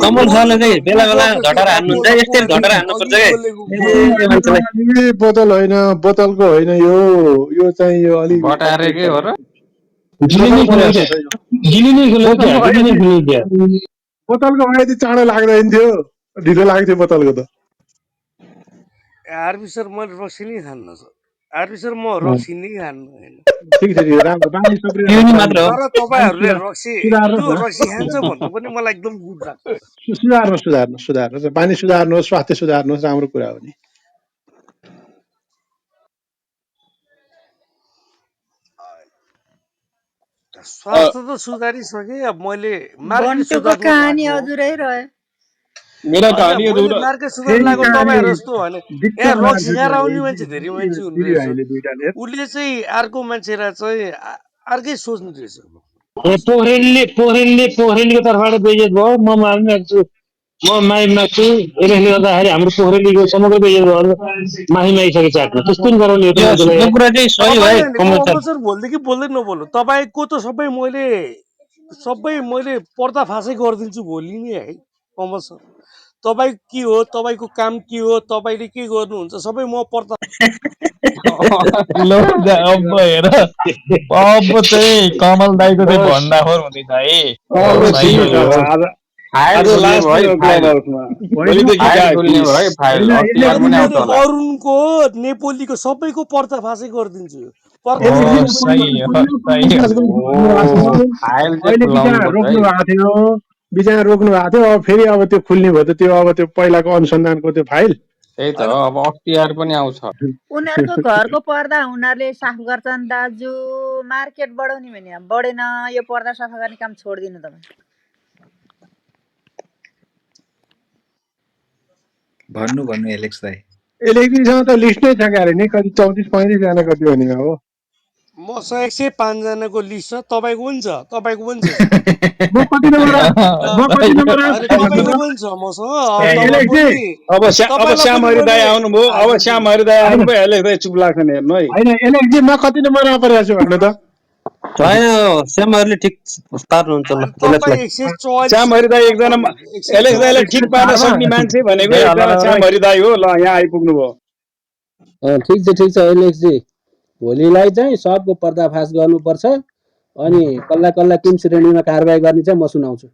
कमल सरले चाहिँ बेला बेला झटारा हान्नुहुन्छ यस्तै झटारा हान्नुपर्छ क्या मान्छेलाई बोतल होइन बोतलको होइन यो चाहिँ यो अलिक बटारेकै हो र बोतलको भए यति चाँडो लाग्दैन थियो ढिलो लाग्थ्यो बोतलको त आरबी सर मैले रक्सी नै खान्न सर आरबी सर म रक्सी नै खान्न होइन ठिक छ राम्रो बानी मात्र हो तर तपाईँहरूले रक्सी त्यो रक्सी खान्छ भन्नु पनि मलाई एकदम गुड लाग्छ सुधार्नुहोस् बानी सुधार्नुहोस् स्वास्थ्य सुधार्नुहोस् राम्रो कुरा हो नि स्वास्थ्य त सुधारिसके अब मैले मार्केट बन्टुको सुधार्नु कहानी लाग्यो हजुरै रह्यो मेरा होइन कहानी मैले अधूरा मार्केट सुधार्नु लाग्यो तपाईँहरू जस्तो होइन यहाँ रक्सी खाएर आउने मान्छे धेरै मान्छे हुने रहेछ उसले चाहिँ अर्को मान्छेलाई चाहिँ अर्कै सोच्नु रहेछ पोखरेलीको तर्फबाट बेइज्जत भयो म माफी माग्छु म माफी माग्छु यसले गर्दाखेरि हाम्रो पोखरेलीको समग्र बेइज्जत भयो माफी मागिसके चाहन्छु त्यस्तो नि गराउने हो त यो कुरा चाहिँ सही हो है कमल सर अवसर बोल्दै कि बोल्दै नबोल्नु तपाईँको त सबै मैले पर्दाफासै गरिदिन्छु भोलि नै है कमल सर तपाईँ के हो तपाईँको काम के हो तपाईँले के गर्नुहुन्छ सबै म पर्दा ल अब हेर अब चाहिँ कमल दाईको चाहिँ भण्डाफोर हुँदैछ है सही हो फाइल खुल्ने भयो है फाइल खुल्ने भयो है फाइल अख्तियार पनि आउँछ होला अरुणको नेपोलीको सबैको पर्दाफासै गरिदिन्छु सही हो फाइल चाहिँ खुलाउनु पर्छ है बिचमा रोक्नु भएको थियो अब फेरि अब त्यो खुल्ने भयो त त्यो पहिलाको अनुसन्धानको त्यो फाइल त्यही त अब अख्तियार पनि आउँछ उनीहरूको घरको पर्दा उनीहरूले साफ गर्छन् दाजु मार्केट बढाउने भने बढेन यो पर्दा सफा गर्ने काम छोडिदिनु तपाईँ भन्नु एलेक्स दाइ इलेक्ट्रिकसँग त लिस्ट नै छ क्यारे नि कति 34-35 जना कति भने हो मसँग 105 जनाको लिस्ट छ तपाईँको पनि छ तपाईँको पनि छ म कति नम्बर अब श्याम हरिदाय आउनुभयो होइन एलेक्स जी म कति नम्बरमा परेको छु भन्नु त होइन श्यामहरूले ठिक पार्नुहुन्छ ल तपाईँ यसलाई 144 श्यामहरि दाई एकजना एलेक्स दाईलाई ठिक पार्न सक्ने मान्छे भनेको एकजना श्यामहरि दाई हो। ल यहाँ आइपुग्नु भयो। ठिक छ एलेक्सजी, भोलिलाई चाहिँ सबको पर्दाफास गर्नुपर्छ अनि कसलाई कसलाई कुन श्रेणीमा कारबाही गर्ने चाहिँ म सुनाउँछु।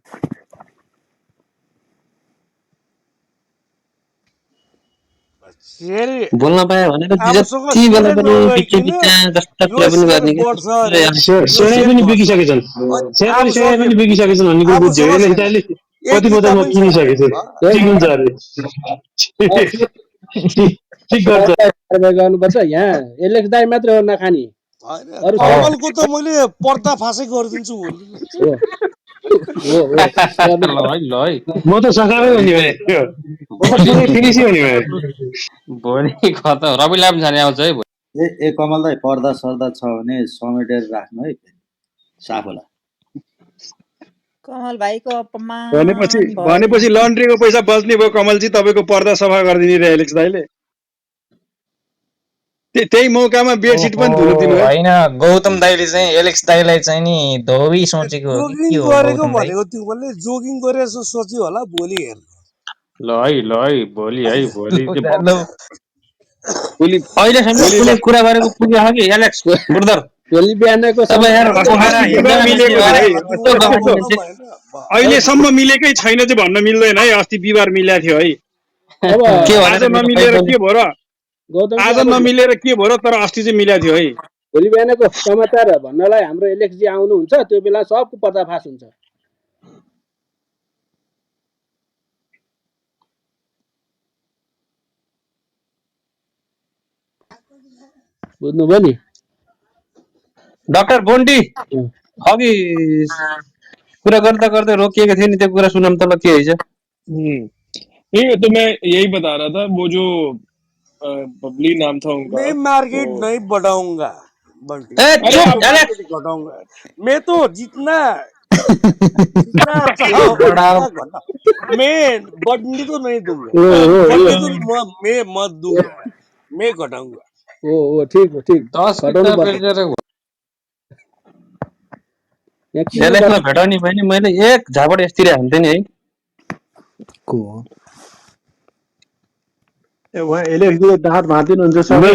बोल्न पायो भनेर जति बेला पनि बिच्चा जस्ता कुरा पनि गर्ने सेडै पनि बिकिसकेछन् सेडै पनि बिकिसकेछन् भन्ने कुरो बुझ्यो। एलेक्स दाइले कति बोतलमा किनिसकेछ ठिक हुन्छ अरे ठिक गर्छ। कारबाही गर्नुपर्छ। यहाँ एलेक्स दाइ मात्रै हो नखानी, अरू कमलको त मैले पर्दाफासै गरिदिन्छु भोलि। म त सकामै हुने भोलि खतम। रवि लामिछाने आउँछ है ए कमल दाइ, पर्दा सर्दा छ भने समेटेर राख्नु है साफ होला। कमल भाइको अपमान भनेपछि लन्ड्रीको पैसा बच्ने भयो कमलजी। तपाईँको पर्दा सफा गरिदिने रे एलेक्स दाइले। त्यही मौकामा बेडसिट पनि धुन दिनु होइन। गौतम दाइले चाहिँ एलेक्स दाइलाई चाहिँ नि धोबी सोचेको जोगिङ गरेको भनेको त्यो मैले जोगिङ गरे जस्तो सोच्यो होला। भोलि हेर्नु ल है भोलि अहिलेसम्म कुनै कुरा गरेको पुग्यो कि एलेक्स ब्रदर? भोलि बिहानको अहिलेसम्म मिलेकै छैन चाहिँ भन्न मिल्दैन है। अस्ति बिहिबार मिलेको थियो है। आज नमिलेर के भयो र? आज नमिलेर के भयो र? तर अस्ति चाहिँ मिलेको थियो है। भोलि बिहानको समाचार भन्नलाई हाम्रो एलेक्सजी आउनुहुन्छ, त्यो बेला सबको पर्दाफास हुन्छ। बुझ्नुभयो नि? डाक्टर बोन्टी अघि कुरा गर्दा गर्दै रोकिएको थियो नि, त्यो कुरा सुनाम त ल के है। नहीं तो मैं यही बता रहा था, वो जो बबली नाम था उनका, मैं मार्केट नहीं बढ़ाऊंगा बल्कि घटाऊंगा। मैं तो जितना मैं बढ़ने तो नहीं दूंगा, बढ़ने तो मैं मत दूंगा, मैं घटाऊंगा। ओ ठीक हो, ठीक। 10 एलेक्सलाई भेटाउने भने मैले एक झापड यस्तिर हान्थे नि है। को एलेक्सले दाँत भाँचिनुहुन्छ। मैले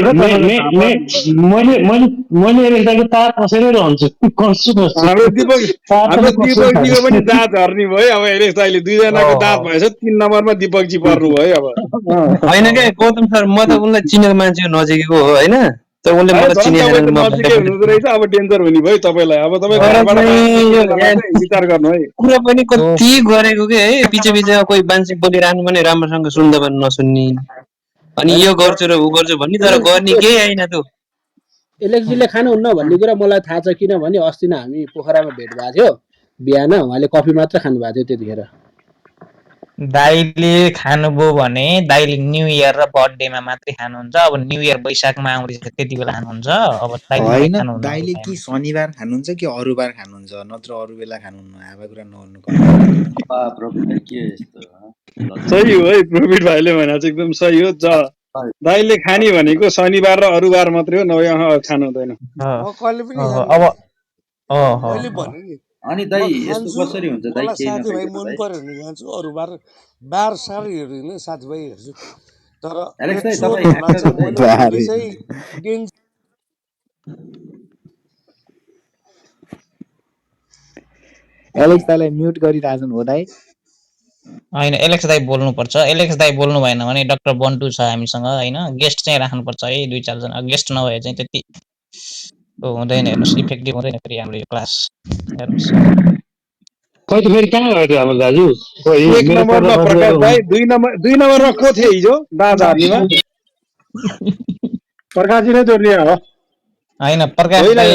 एलेक्सको तार कसेरै रहन्छु। हाम्रो दिपकजीको पनि दाँत हर्ने भयो। अब एलेक्स दाइले दुईजनाको दाँत भएछ, 3 नम्बरमा दिपकजी पर्नु भयो। अब होइन क्या गौतम सर, म त उनलाई चिनेको मान्छेको नजिकको हो होइन, तर उनले मलाई चिनेको रहेछ। अब डेन्जर हुने भयो तपाईँलाई। अब तपाईँ विचार गर्नु है। कुरा पनि कति गरेको के है, पछि पछि कोही मान्छे बोलिरहनु भने राम्रोसँग सुन्दा पनि नसुन्ने, अनि यो गर्छु र ऊ गर्छु भन्ने, तर गर्ने केही आएन। त्यो एलेक्सजीले खानुहुन्न भन्ने कुरा मलाई थाहा छ, किनभने अस्ति नै हामी पोखरामा भेट भएको थियो। बिहान उहाँले कफी मात्र खानु भएको थियो। त्यतिखेर दाइले खानुभयो भने दाइले न्यू इयर र बर्थडेमा मात्रै खानुहुन्छ। अब न्यू इयर वैशाखमा आउँदैछ, त्यति बेला खानुहुन्छ। अब दाइले कि शनिबार खानुहुन्छ कि अरू बार खानुहुन्छ, नत्र अरू बेला खानुहुन्न। आबा कुरा नगर्नु। सही हो है, प्रवीण भाइले भने एकदम सही हो। दाइले खाने भनेको शनिबार र अरू बार मात्रै हो, नभए खानु हुँदैन। अनि दाइ यस्तो कसरी हुन्छ दाइ? साथीभाइ मन पर्यो भने खान्छु, अरू बार साह्रै हेर्दिनँ, साथीभाइ हेर्छु। तर एलेक्स दाइलाई म्युट गरिराछन् हो दाइ? होइन, एलेक्स दाइ बोल्नुपर्छ। एलेक्स दाइ बोल्नु भएन भने डाक्टर बन्टु छ हामीसँग होइन, गेस्ट चाहिँ राख्नुपर्छ है, 2-4 जना। गेस्ट नभए चाहिँ त्यति हुँदैन। हेर्नुहोस्, इफेक्टिभ हुँदैन फेरि हाम्रो यो क्लास। हेर्नुहोस् खै त फेरि कहाँ गयो हाम्रो दाजु? 1 नम्बरमा प्रकाश भाइ, 2 नम्बरमा को थियो हिजो दाँत हार्नेमा? प्रकाशजी नै जोड्ने हो। होइन, प्रकाश दाइ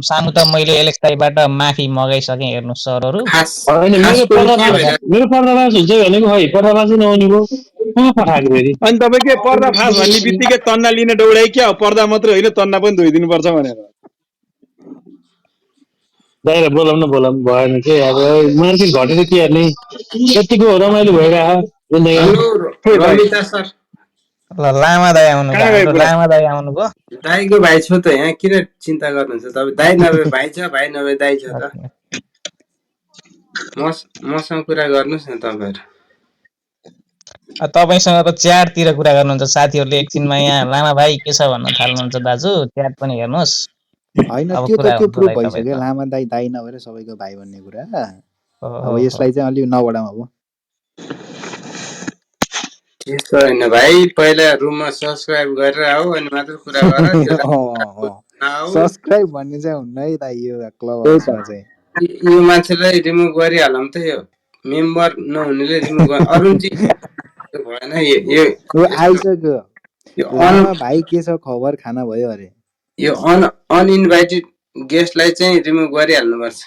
सानो त मैले एलेक्स दाइबाट माफी मगाइसकेँ। हेर्नुहोस् सरहरू, मेरो पर्दाफास हुन्छ भनेको है, पर्दाफास नहुने भयो कहाँ पठाएको फेरि? अनि तपाईँ के पर्दाफास भन्ने बित्तिकै तन्ना लिन दौडाइ क्या? पर्दा मात्रै होइन, तन्ना पनि धोइदिनुपर्छ भनेर। दाइलाई बोलाउनु भएन के? अब मार्केट घटेर के हेर्ने? यतिको रमाइलो भइरहेको ल लामा दाई आउनुभयो, कहाँ गयो हाम्रो कुरा? लामा दाई आउनुभयो। दाईको भाइ छु त यहाँ, किन चिन्ता गर्नुहुन्छ तपाईँ? दाई नभए भाइ छ, भाइ नभए दाई छ त। मसँग कुरा गर्नुहोस् न तपाईँहरू। तपाईँसँग त च्याटतिर कुरा गर्नुहुन्छ, साथीहरूले एकछिनमा यहाँ लामा भाइ के छ भन्न थाल्नुहुन्छ। दाजु च्याट पनि हेर्नुहोस्, होइन अब त्यो त कुरा त्यो हुन्छ प्रुभ दाइ भइसक्यो, तपाईँसँग। लामा दाई दाई नभएर सबैको भाइ भन्ने कुरा। अब ओहो, यसलाई चाहिँ अलि नबढाउँ अब। त्यस्तो होइन भाइ, पहिला रुममा सब्सक्राइब गरेर आऊ अनि मात्र कुरा गर। त्यो आऊ, सब्सक्राइब भन्ने चाहिँ हुन्न है दाइ यो क्लब त्यही त हाउसमा चाहिँ। यो मान्छेलाई रिमुभ गरिहालौँ त। यो मेम्बर नहुनेले रिमुभ गर्नु। अरुणजी त्यो भएन। यो ऊ यस्तो आइसक्यो, यो लामा भाइ के छ खबर, खाना भयो अरे। यो अनइन्भाइटेड गेस्टलाई चाहिँ रिमुभ गरिहाल्नुपर्छ।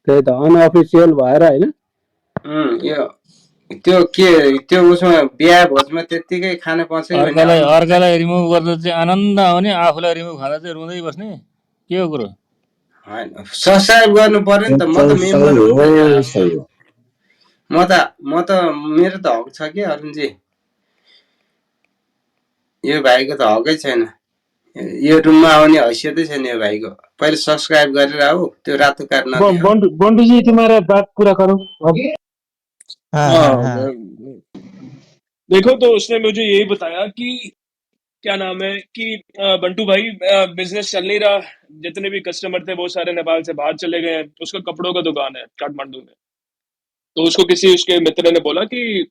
त्यही त अनअफिसियल भएर होइन। यो त्यो के त्यो उसमा बिहा भोजमा त्यत्तिकै खान पाउँछ कि भन्ने अर्कालाई रिमुभ गर्दा चाहिँ आनन्द आउने, आफूलाई रिमुभ खाँदा चाहिँ रुँदै बस्ने के हो कुरो? होइन, सब्सक्राइब गर्नु पर्यो नि त। म त मेम्बर हो नि त। म त मेरो त हक छ कि अरुणजी। यो भाइको त हकै छैन, यो रुममा आउने हैसियतै छैन यो भाइको। पहिले सब्सक्राइब गरेर आऊ, त्यो रातो कार्ड नदियो। बंटू जी तुम्हारा बात पूरा करो अब। देखो, तो उसने मुझे यही बताया कि क्या नाम है कि बंटू भाई बिजनेस चल नहीं रहा, जितने भी कस्टमर थे वो सारे नेपाल से बाहर चले गए हैं। उसका कपड़ों का दुकान है काठमांडू में। तो उसको किसी उसके मित्र ने बोला कि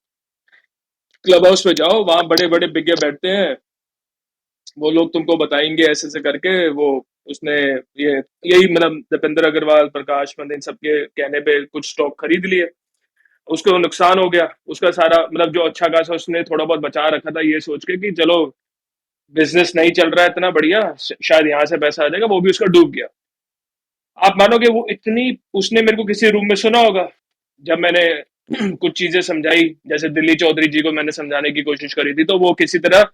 क्लब हाउस पे जाओ, वहां बड़े बड़े बिगे बैठते हैं, वो लोग तुमको बताएंगे ऐसे ऐसे करके। वो उसने यही मतलब दीपेंद्र अग्रवाल, प्रकाश पंत, इन सबके कहने पे कुछ स्टॉक खरीद लिए। उसको नुकसान हो गया, उसका सारा मतलब जो अच्छा खासा उसने थोड़ा बहुत बचा रखा था ये सोच के कि चलो बिजनेस नहीं चल रहा है इतना बढ़िया, शायद यहाँ से पैसा आ जाएगा, वो भी उसका डूब गया। आप मानोगे वो इतनी, उसने मेरे को किसी रूम में सुना होगा जब मैंने कुछ चीजें समझाई, जैसे दिल्ली चौधरी जी को मैंने समझाने की कोशिश करी थी, तो वो किसी तरह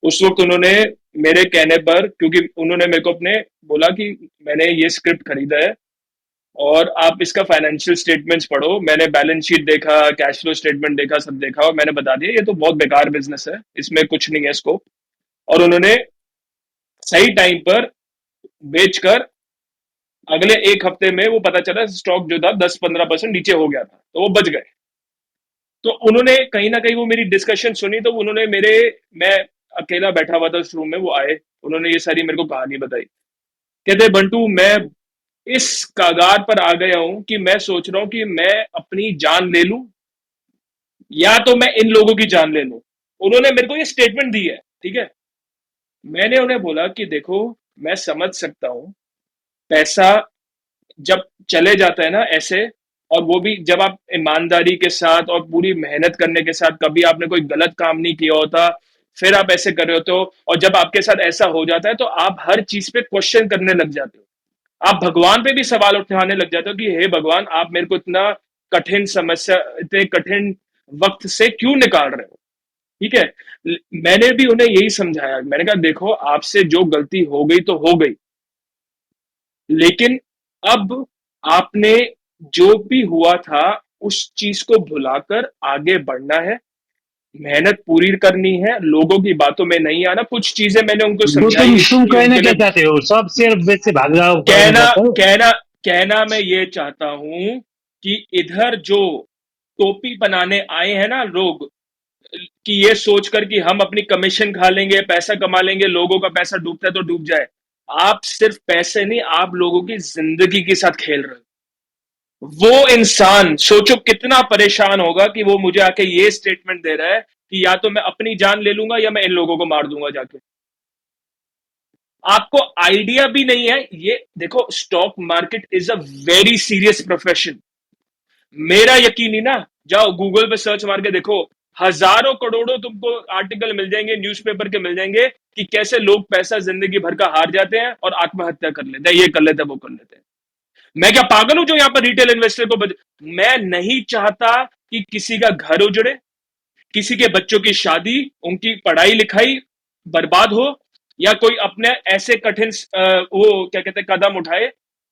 उस वक्त उन्होंने मेरे कहने पर, क्योंकि उन्होंने मेरे को अपने बोला कि मैंने ये स्क्रिप्ट खरीदा है और आप इसका फाइनेंशियल स्टेटमेंट्स पढ़ो। मैंने बैलेंस शीट देखा, कैश फ्लो स्टेटमेंट देखा, सब देखा और मैंने बता दिया ये तो बहुत बेकार बिजनेस है, इसमें कुछ नहीं है स्कोप। और उन्होंने सही टाइम पर बेचकर अगले एक हफ्ते में वो पता चला स्टॉक जो था 10-15% नीचे हो गया था, तो वो बच गए। तो उन्होंने कहीं ना कहीं वो मेरी डिस्कशन सुनी, तो उन्होंने मैं अकेला बैठा हुआ था उस रूम में, वो आए, उन्होंने ये सारी मेरे को कहानी बताई। कहते बंटू, मैं इस कागार पर आ गया हूं कि मैं सोच रहा हूं कि मैं अपनी जान ले लूं या तो मैं इन लोगों की जान ले लूं। उन्होंने मेरे को ये स्टेटमेंट दी है, ठीक है। मैंने उन्हें बोला कि देखो, मैं समझ सकता हूं पैसा जब चले जाता है ना ऐसे, और वो भी जब आप ईमानदारी के साथ और पूरी मेहनत करने के साथ, कभी आपने कोई गलत काम नहीं किया होता, फिर आप ऐसे कर रहे होते हो, और जब आपके साथ ऐसा हो जाता है तो आप हर चीज पे क्वेश्चन करने लग जाते हो। आप भगवान पे भी सवाल उठाने लग जाते हो कि हे भगवान, आप मेरे को इतना कठिन समस्या, इतने कठिन वक्त से क्यों निकाल रहे हो, ठीक है। मैंने भी उन्हें यही समझाया, मैंने कहा देखो, आपसे जो गलती हो गई तो हो गई, लेकिन अब आपने जो भी हुआ था उस चीज को भुलाकर आगे बढ़ना है, मेहनत पूरी करनी है, लोगों की बातों में नहीं आना। कुछ चीजें मैंने उनको समझाई। तुम कहना क्या चाहते हो? सब शेयर बेच से भाग जाओ? कहना मैं ये चाहता हूं कि इधर जो टोपी बनाने आए हैं ना लोग, कि ये सोचकर कि हम अपनी कमीशन खा लेंगे, पैसा कमा लेंगे, लोगों का पैसा डूबता है तो डूब जाए। आप सिर्फ पैसे नहीं, आप लोगों की जिंदगी के साथ खेल रहे हो। वो इंसान सोचो कितना परेशान होगा कि वो मुझे आके ये स्टेटमेंट दे रहा है कि या तो मैं अपनी जान ले लूंगा या मैं इन लोगों को मार दूंगा जाके। आपको आइडिया भी नहीं है। ये देखो, stock market is a very serious profession. मेरा यकीन ही ना, जाओ गूगल पे सर्च मार के देखो, हजारों करोड़ों तुमको आर्टिकल मिल जाएंगे, न्यूज़पेपर के मिल जाएंगे कि कैसे लोग पैसा जिंदगी भर का हार जाते हैं और आत्महत्या कर लेते हैं, ये कर लेते हैं, वो कर लेते हैं। मैं क्या पागल हूं जो यहां पर रिटेल इन्वेस्टर को मैं नहीं चाहता कि किसी का घर उजड़े, किसी के बच्चों की शादी, उनकी पढ़ाई लिखाई बर्बाद हो, या कोई अपने ऐसे कठिन वो क्या कहते हैं कदम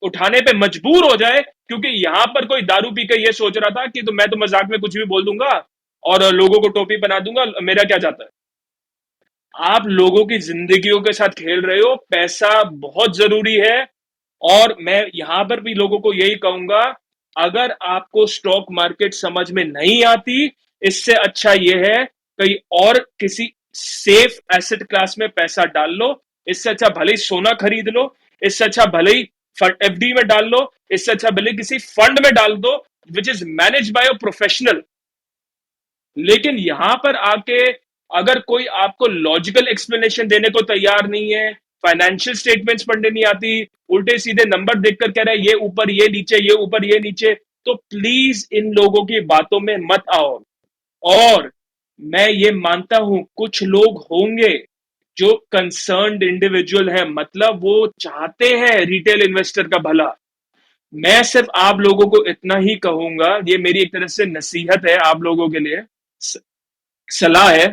उठाने पे मजबूर हो जाए क्योंकि यहां पर कोई दारू पी के ये सोच रहा था कि तो मैं तो मजाक में कुछ भी बोल दूंगा और लोगों को टोपी बना दूंगा, मेरा क्या जाता है? आप लोगों की जिंदगियों के साथ खेल रहे हो। पैसा बहुत जरूरी है, और मैं यहां पर भी लोगों को यही कहूंगा, अगर आपको स्टॉक मार्केट समझ में नहीं आती, इससे अच्छा यह है कहीं और किसी सेफ एसेट क्लास में पैसा डाल लो। इससे अच्छा भले ही सोना खरीद लो, इससे अच्छा भले ही एफडी में डाल लो, इससे अच्छा भले किसी फंड में डाल दो which is manage by a professional. लेकिन यहां पर आके अगर कोई आपको लॉजिकल एक्सप्लेनेशन देने को तैयार नहीं है, फाइनेंशियल स्टेटमेंट्स पढ़ने नहीं आती, उल्टे सीधे नंबर देखकर कह रहा है ये ऊपर ये नीचे, ये ऊपर ये नीचे, तो प्लीज इन लोगों की बातों में मत आओ। और मैं ये मानता हूं कुछ लोग होंगे जो कंसर्न्ड इंडिविजुअल है, मतलब वो चाहते हैं रिटेल इन्वेस्टर का भला। मैं सिर्फ आप लोगों को इतना ही कहूंगा, ये मेरी एक तरह से नसीहत है आप लोगों के लिए, सलाह है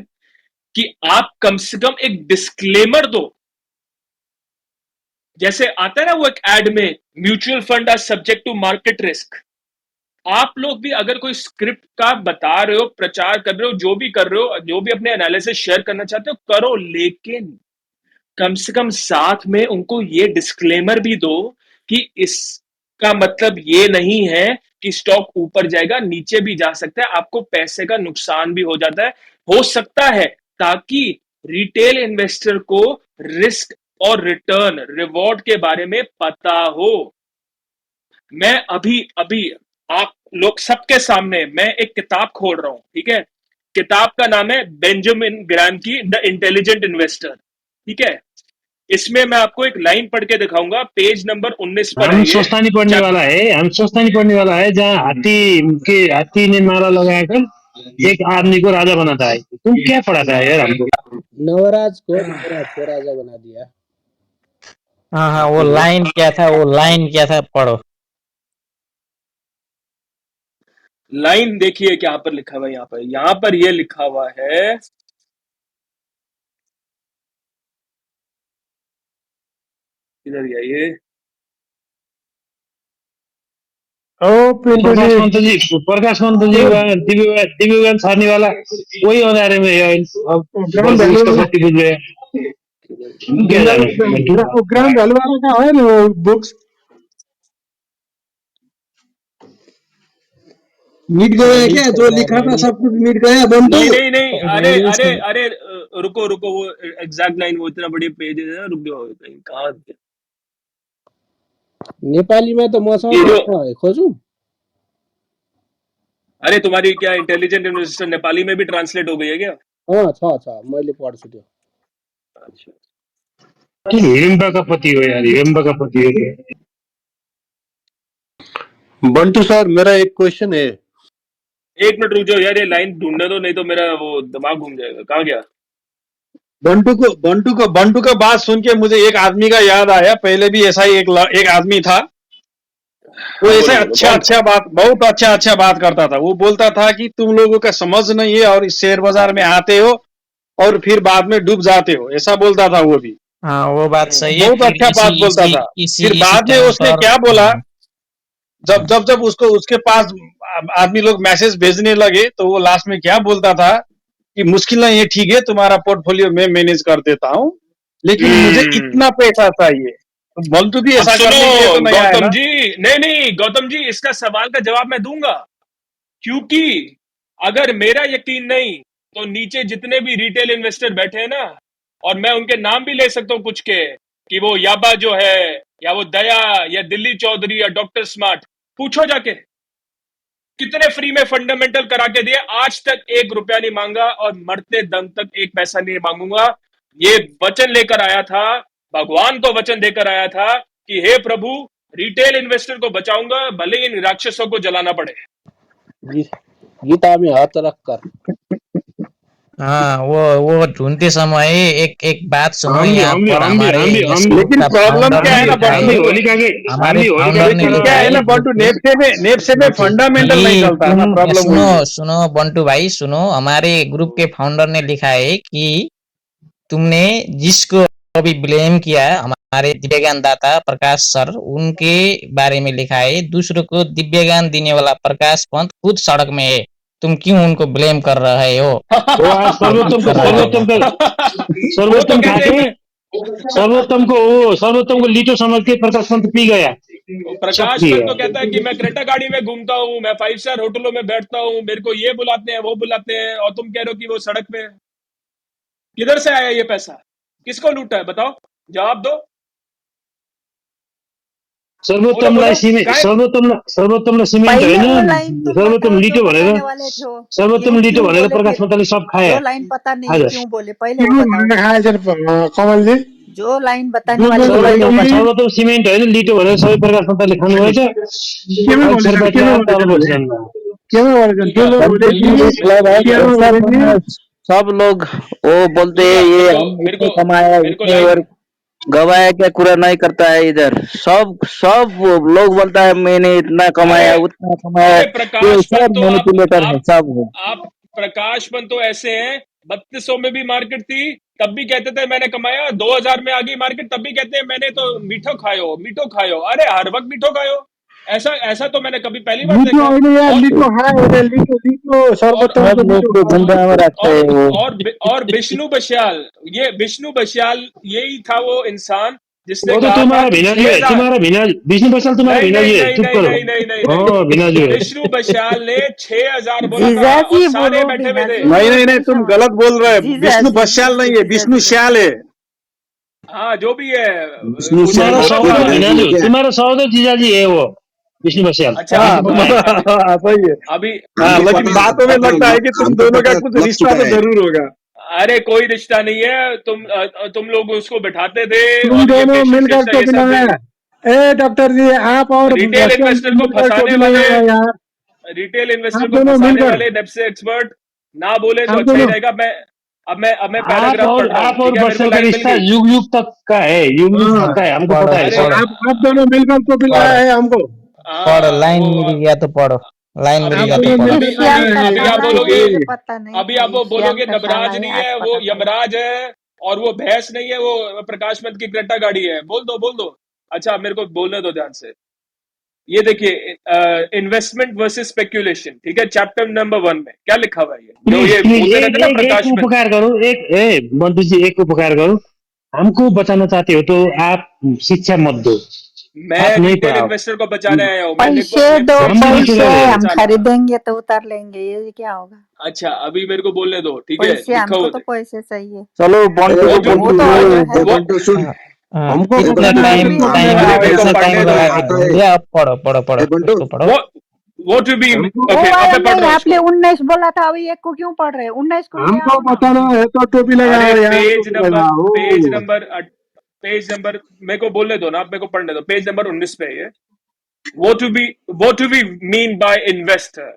कि आप कम से कम एक डिस्क्लेमर दो। जैसे आता है ना वो एक एड में, mutual fund are subject to market risk. आप लोग भी अगर कोई स्क्रिप्ट का बता रहे हो, प्रचार कर रहे हो, जो भी कर रहे हो, जो भी अपने एनालिसिस शेयर करना चाहते हो करो, लेकिन कम से कम साथ में उनको ये डिस्क्लेमर भी दो कि इसका मतलब ये नहीं है कि स्टॉक ऊपर जाएगा, नीचे भी जा सकता है, आपको पैसे का नुकसान भी हो जाता है, हो सकता है, ताकि रिटेल इन्वेस्टर को रिस्क और रिटर्न रिवॉर्ड के बारे में पता हो। मैं अभी अभी आप लोग सबके सामने मैं एक किताब खोल रहा हूं, ठीक है? किताब का नाम है बेंजामिन ग्रैम की द इंटेलिजेंट इन्वेस्टर, ठीक है? इसमें मैं आपको एक लाइन पढ़ के दिखाऊंगा, पेज नंबर 19 पर है हम ये। सस्ता नहीं पड़ने वाला है, हम सस्ता नहीं पड़ने वाला है, जहाँ हाथी ने माला लगाकर एक आदमी को राजा बनाता है। तुम क्या पढ़ाता है यार हमको? नवराज को राजा बना दिया। हाँ हाँ, वो लाइन क्या था, वो लाइन क्या था, पढ़ो। लाइन देखिए क्या पर लिखा हुआ है, यहाँ पर ये लिखा हुआ है, इधर आइए। प्रकाश पंत जी दिव्यगान छाड़ने वाला वही अंधारे में है। अब बत्ती बुझ गया। क्या जाने ग्राम वैल्यू वाला का है ना वो बुक्स मिट गया क्या? जो लिखा था सब कुछ मिट गया बंटू? नहीं, अरे रुको, वो एग्जैक्ट लाइन, वो इतना बड़ी पेज है ना, रुक जाओ कहीं, कहाँ नेपाली में तो मसँग खोजूं? अरे तुम्हारी क्या इंटेलिजेंट इन्वेस्टर नेपाली में भी ट्रांसलेट हो गई है क्या? हाँ छ मैले पढ्छु त्यो। अच्छा, हिडम्बा का पति हो यार, हिडम्बा का पति हो। बंटू सर, मेरा एक क्वेश्चन है। एक मिनट रुक जाओ यार, ये लाइन ढूंढने दो, नहीं तो मेरा वो दिमाग घूम जाएगा। कहाँ गया? बंटू का बात सुन के मुझे एक आदमी का याद आया। पहले भी ऐसा ही एक आदमी था, वो ऐसे बहुत अच्छा बात करता था। वो बोलता था कि तुम लोगों का समझ नहीं है और इस शेयर बाजार में आते हो और फिर बाद में डूब जाते हो, ऐसा बोलता था वो भी। हाँ, वो बात सही है। बहुत अच्छा बात बोलता था। फिर बाद में उसने क्या बोला, जब उसके पास आदमी लोग मैसेज भेजने लगे तो वो लास्ट में क्या बोलता था कि मुश्किल नहीं है, ठीक है, तुम्हारा पोर्टफोलियो मैं मैनेज कर देता हूँ, लेकिन मुझे इतना पैसा चाहिए। बंटू भी ऐसा करने के लिए तो नहीं आया ना? गौतम जी, नहीं गौतम जी, इसका सवाल का जवाब मैं दूंगा, क्योंकि अगर मेरा यकीन नहीं तो नीचे जितने भी रिटेल इन्वेस्टर बैठे हैं ना, और मैं उनके नाम भी ले सकता हूँ कुछ के, कि वो याबा जो है, या वो दया, या दिल्ली चौधरी, या डॉक्टर स्मार्ट, पूछो जाके कितने फ्री में फंडामेंटल करा के दिए, आज तक 1 रुपया नहीं मांगा और मरते दम तक 1 पैसा नहीं मांगूंगा। ये वचन लेकर आया था, भगवान को वचन देकर आया था कि हे प्रभु, रिटेल इन्वेस्टर को बचाऊंगा, भले इन राक्षसों को जलाना पड़े। गीता में हाथ रख कर। हाँ, वो ढूंढते समय एक बात सुनो। यहाँ पर हमारे लेकिन प्रॉब्लम क्या है ना बंटू, नेप्से में फंडामेंटल नहीं चलता ना, प्रॉब्लम। सुनो बंटू भाई, सुनो, हमारे ग्रुप के फाउंडर ने लिखा है कि तुमने जिसको अभी ब्लेम किया है, हमारे दिव्यज्ञान दाता प्रकाश सर, उनके बारे में लिखा है, दूसरों को दिव्यज्ञान देने वाला प्रकाश पंत खुद सड़क में है। तुम क्यों उनको ब्लेम कर रहे हो? वो आज सर्वोत्तम को सर्वोत्तम को लीटो समझ के प्रकाश पंत पी गया। प्रकाश पंत तो कहता है कि मैं क्रेटा गाड़ी में घूमता हूँ, मैं 5 स्टार होटलों में बैठता हूँ, मेरे को ये बुलाते हैं वो बुलाते हैं, और तुम कह रहे हो कि वो सड़क पे। किधर से आया ये पैसा? किसको लूटा है? बताओ, जवाब दो। सर्वोत्तमलाई सिमेन्ट होइन, सर्वोत्तम लिटो भनेर प्रकाश पंतले सब खाए। जो लाइन पता नहीं क्यों बोले, पहले वो बताओ। कमलजी जो लाइन बताने वाले सर्वोत्तम सिमेन्ट होइन लिटो भनेर सबै प्रकाश पंतले खानुभएछ। सब लोग वो बोलते हैं ये हम इतना कमाया इतने और गवाया क्या कुरा नहीं करता है इधर। सब लोग बोलता है मैंने इतना कमाया उतना कमाया, ये सब मैनिपुलेटर है सब है। आप प्रकाश पंत तो ऐसे हैं, 3200 में भी मार्केट थी तब भी कहते थे मैंने कमाया, 2000 में आ गई मार्केट तब भी कहते हैं मैंने तो मीठो खायो। अरे हर वक्त मीठो खायो, ऐसा तो मैंने कभी पहली बार देखा। और विष्णु बशाल, यही था वो इंसान जिसने वो तो तुम्हारा विष्णु बशाल तुम्हारा विष्णु बशाल ने 6000 बोला था और सारे बैठे हुए थे। नहीं तुम गलत बोल रहे हो। विष्णु बशाल नहीं है, विष्णु श्याल है। हाँ जो भी है, तुम्हारा सहोदर जीजाजी है वो विष्णु बशाल। अच्छा सही है। अभी लेकिन बातों में लगता है कि तुम दोनों का कुछ रिश्ता तो जरूर होगा। अरे कोई रिश्ता नहीं है, तुम लोग उसको बैठाते थे तुम दोनों मिलकर तो बनाया। ए डॉक्टर जी आप और रिटेल इन्वेस्टर को फंसाने वाले नेप्से एक्सपर्ट ना बोले तो अच्छा ही रहेगा। अब मैं पैराग्राफ पढ़ रहा हूं। आप और बशाल का रिश्ता युग तक का है, हमको पता है। आप दोनों मिलकर तो पिलाया है हमको। पढ़ो, लाइन मिल गया तो पढ़ो, लाइन मिल गया तो पढ़ो। अभी आप बोलोगे नवराज नहीं है, वो यमराज है, और वो भैंस नहीं है, वो प्रकाश पंत की क्रेटा गाड़ी है। बोल दो। अच्छा मेरे को बोलने दो ध्यान से। ये देखिए इन्वेस्टमेंट वर्सेस स्पेक्यूलेशन, ठीक है, चैप्टर नंबर 1 में क्या लिखा हुआ है? एक उपकार करो, बंटू जी एक उपकार करो, हमको बचाना चाहते हो तो आप शिक्षा मत दो। मैं रिटेल इन्वेस्टर को बचाने आया हूँ। पैसे दो, पैसे हम खरीदेंगे तो उतार लेंगे, ये क्या होगा? अच्छा अभी मेरे को बोलने दो, ठीक है? पैसे हमको तो पैसे चाहिए। चलो हमको कितना टाइम पढ़ो। What to be? आपने 19 बोला था, अभी 1 को क्यों पढ़ रहे हैं? 19 को हमको बताना है तो टोपी लगाओ यार। पेज नंबर मेरे को बोलने दो ना, आप मेरे को पढ़ने दो। पेज नंबर 19 पे है। What do we mean by investor?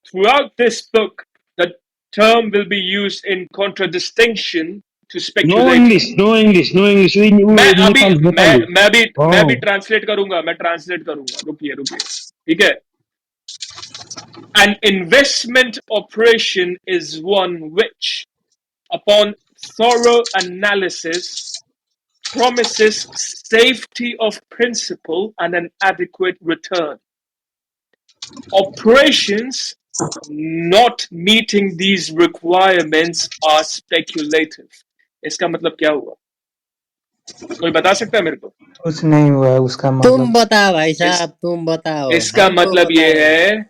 Throughout this book, the term will be used in contradistinction to speculation. No English. मैं भी ट्रांसलेट करूंगा। रुकिए, ठीक है? An investment operation is one which, upon thorough analysis, promises safety of principal and an adequate return. Operations not meeting these requirements are speculative. इसका मतलब क्या हुआ? कोई बता सकता है मेरे को? कुछ नहीं हुआ उसका मतलब। तुम बताओ भाई साहब, तुम बताओ। इसका मतलब ये है,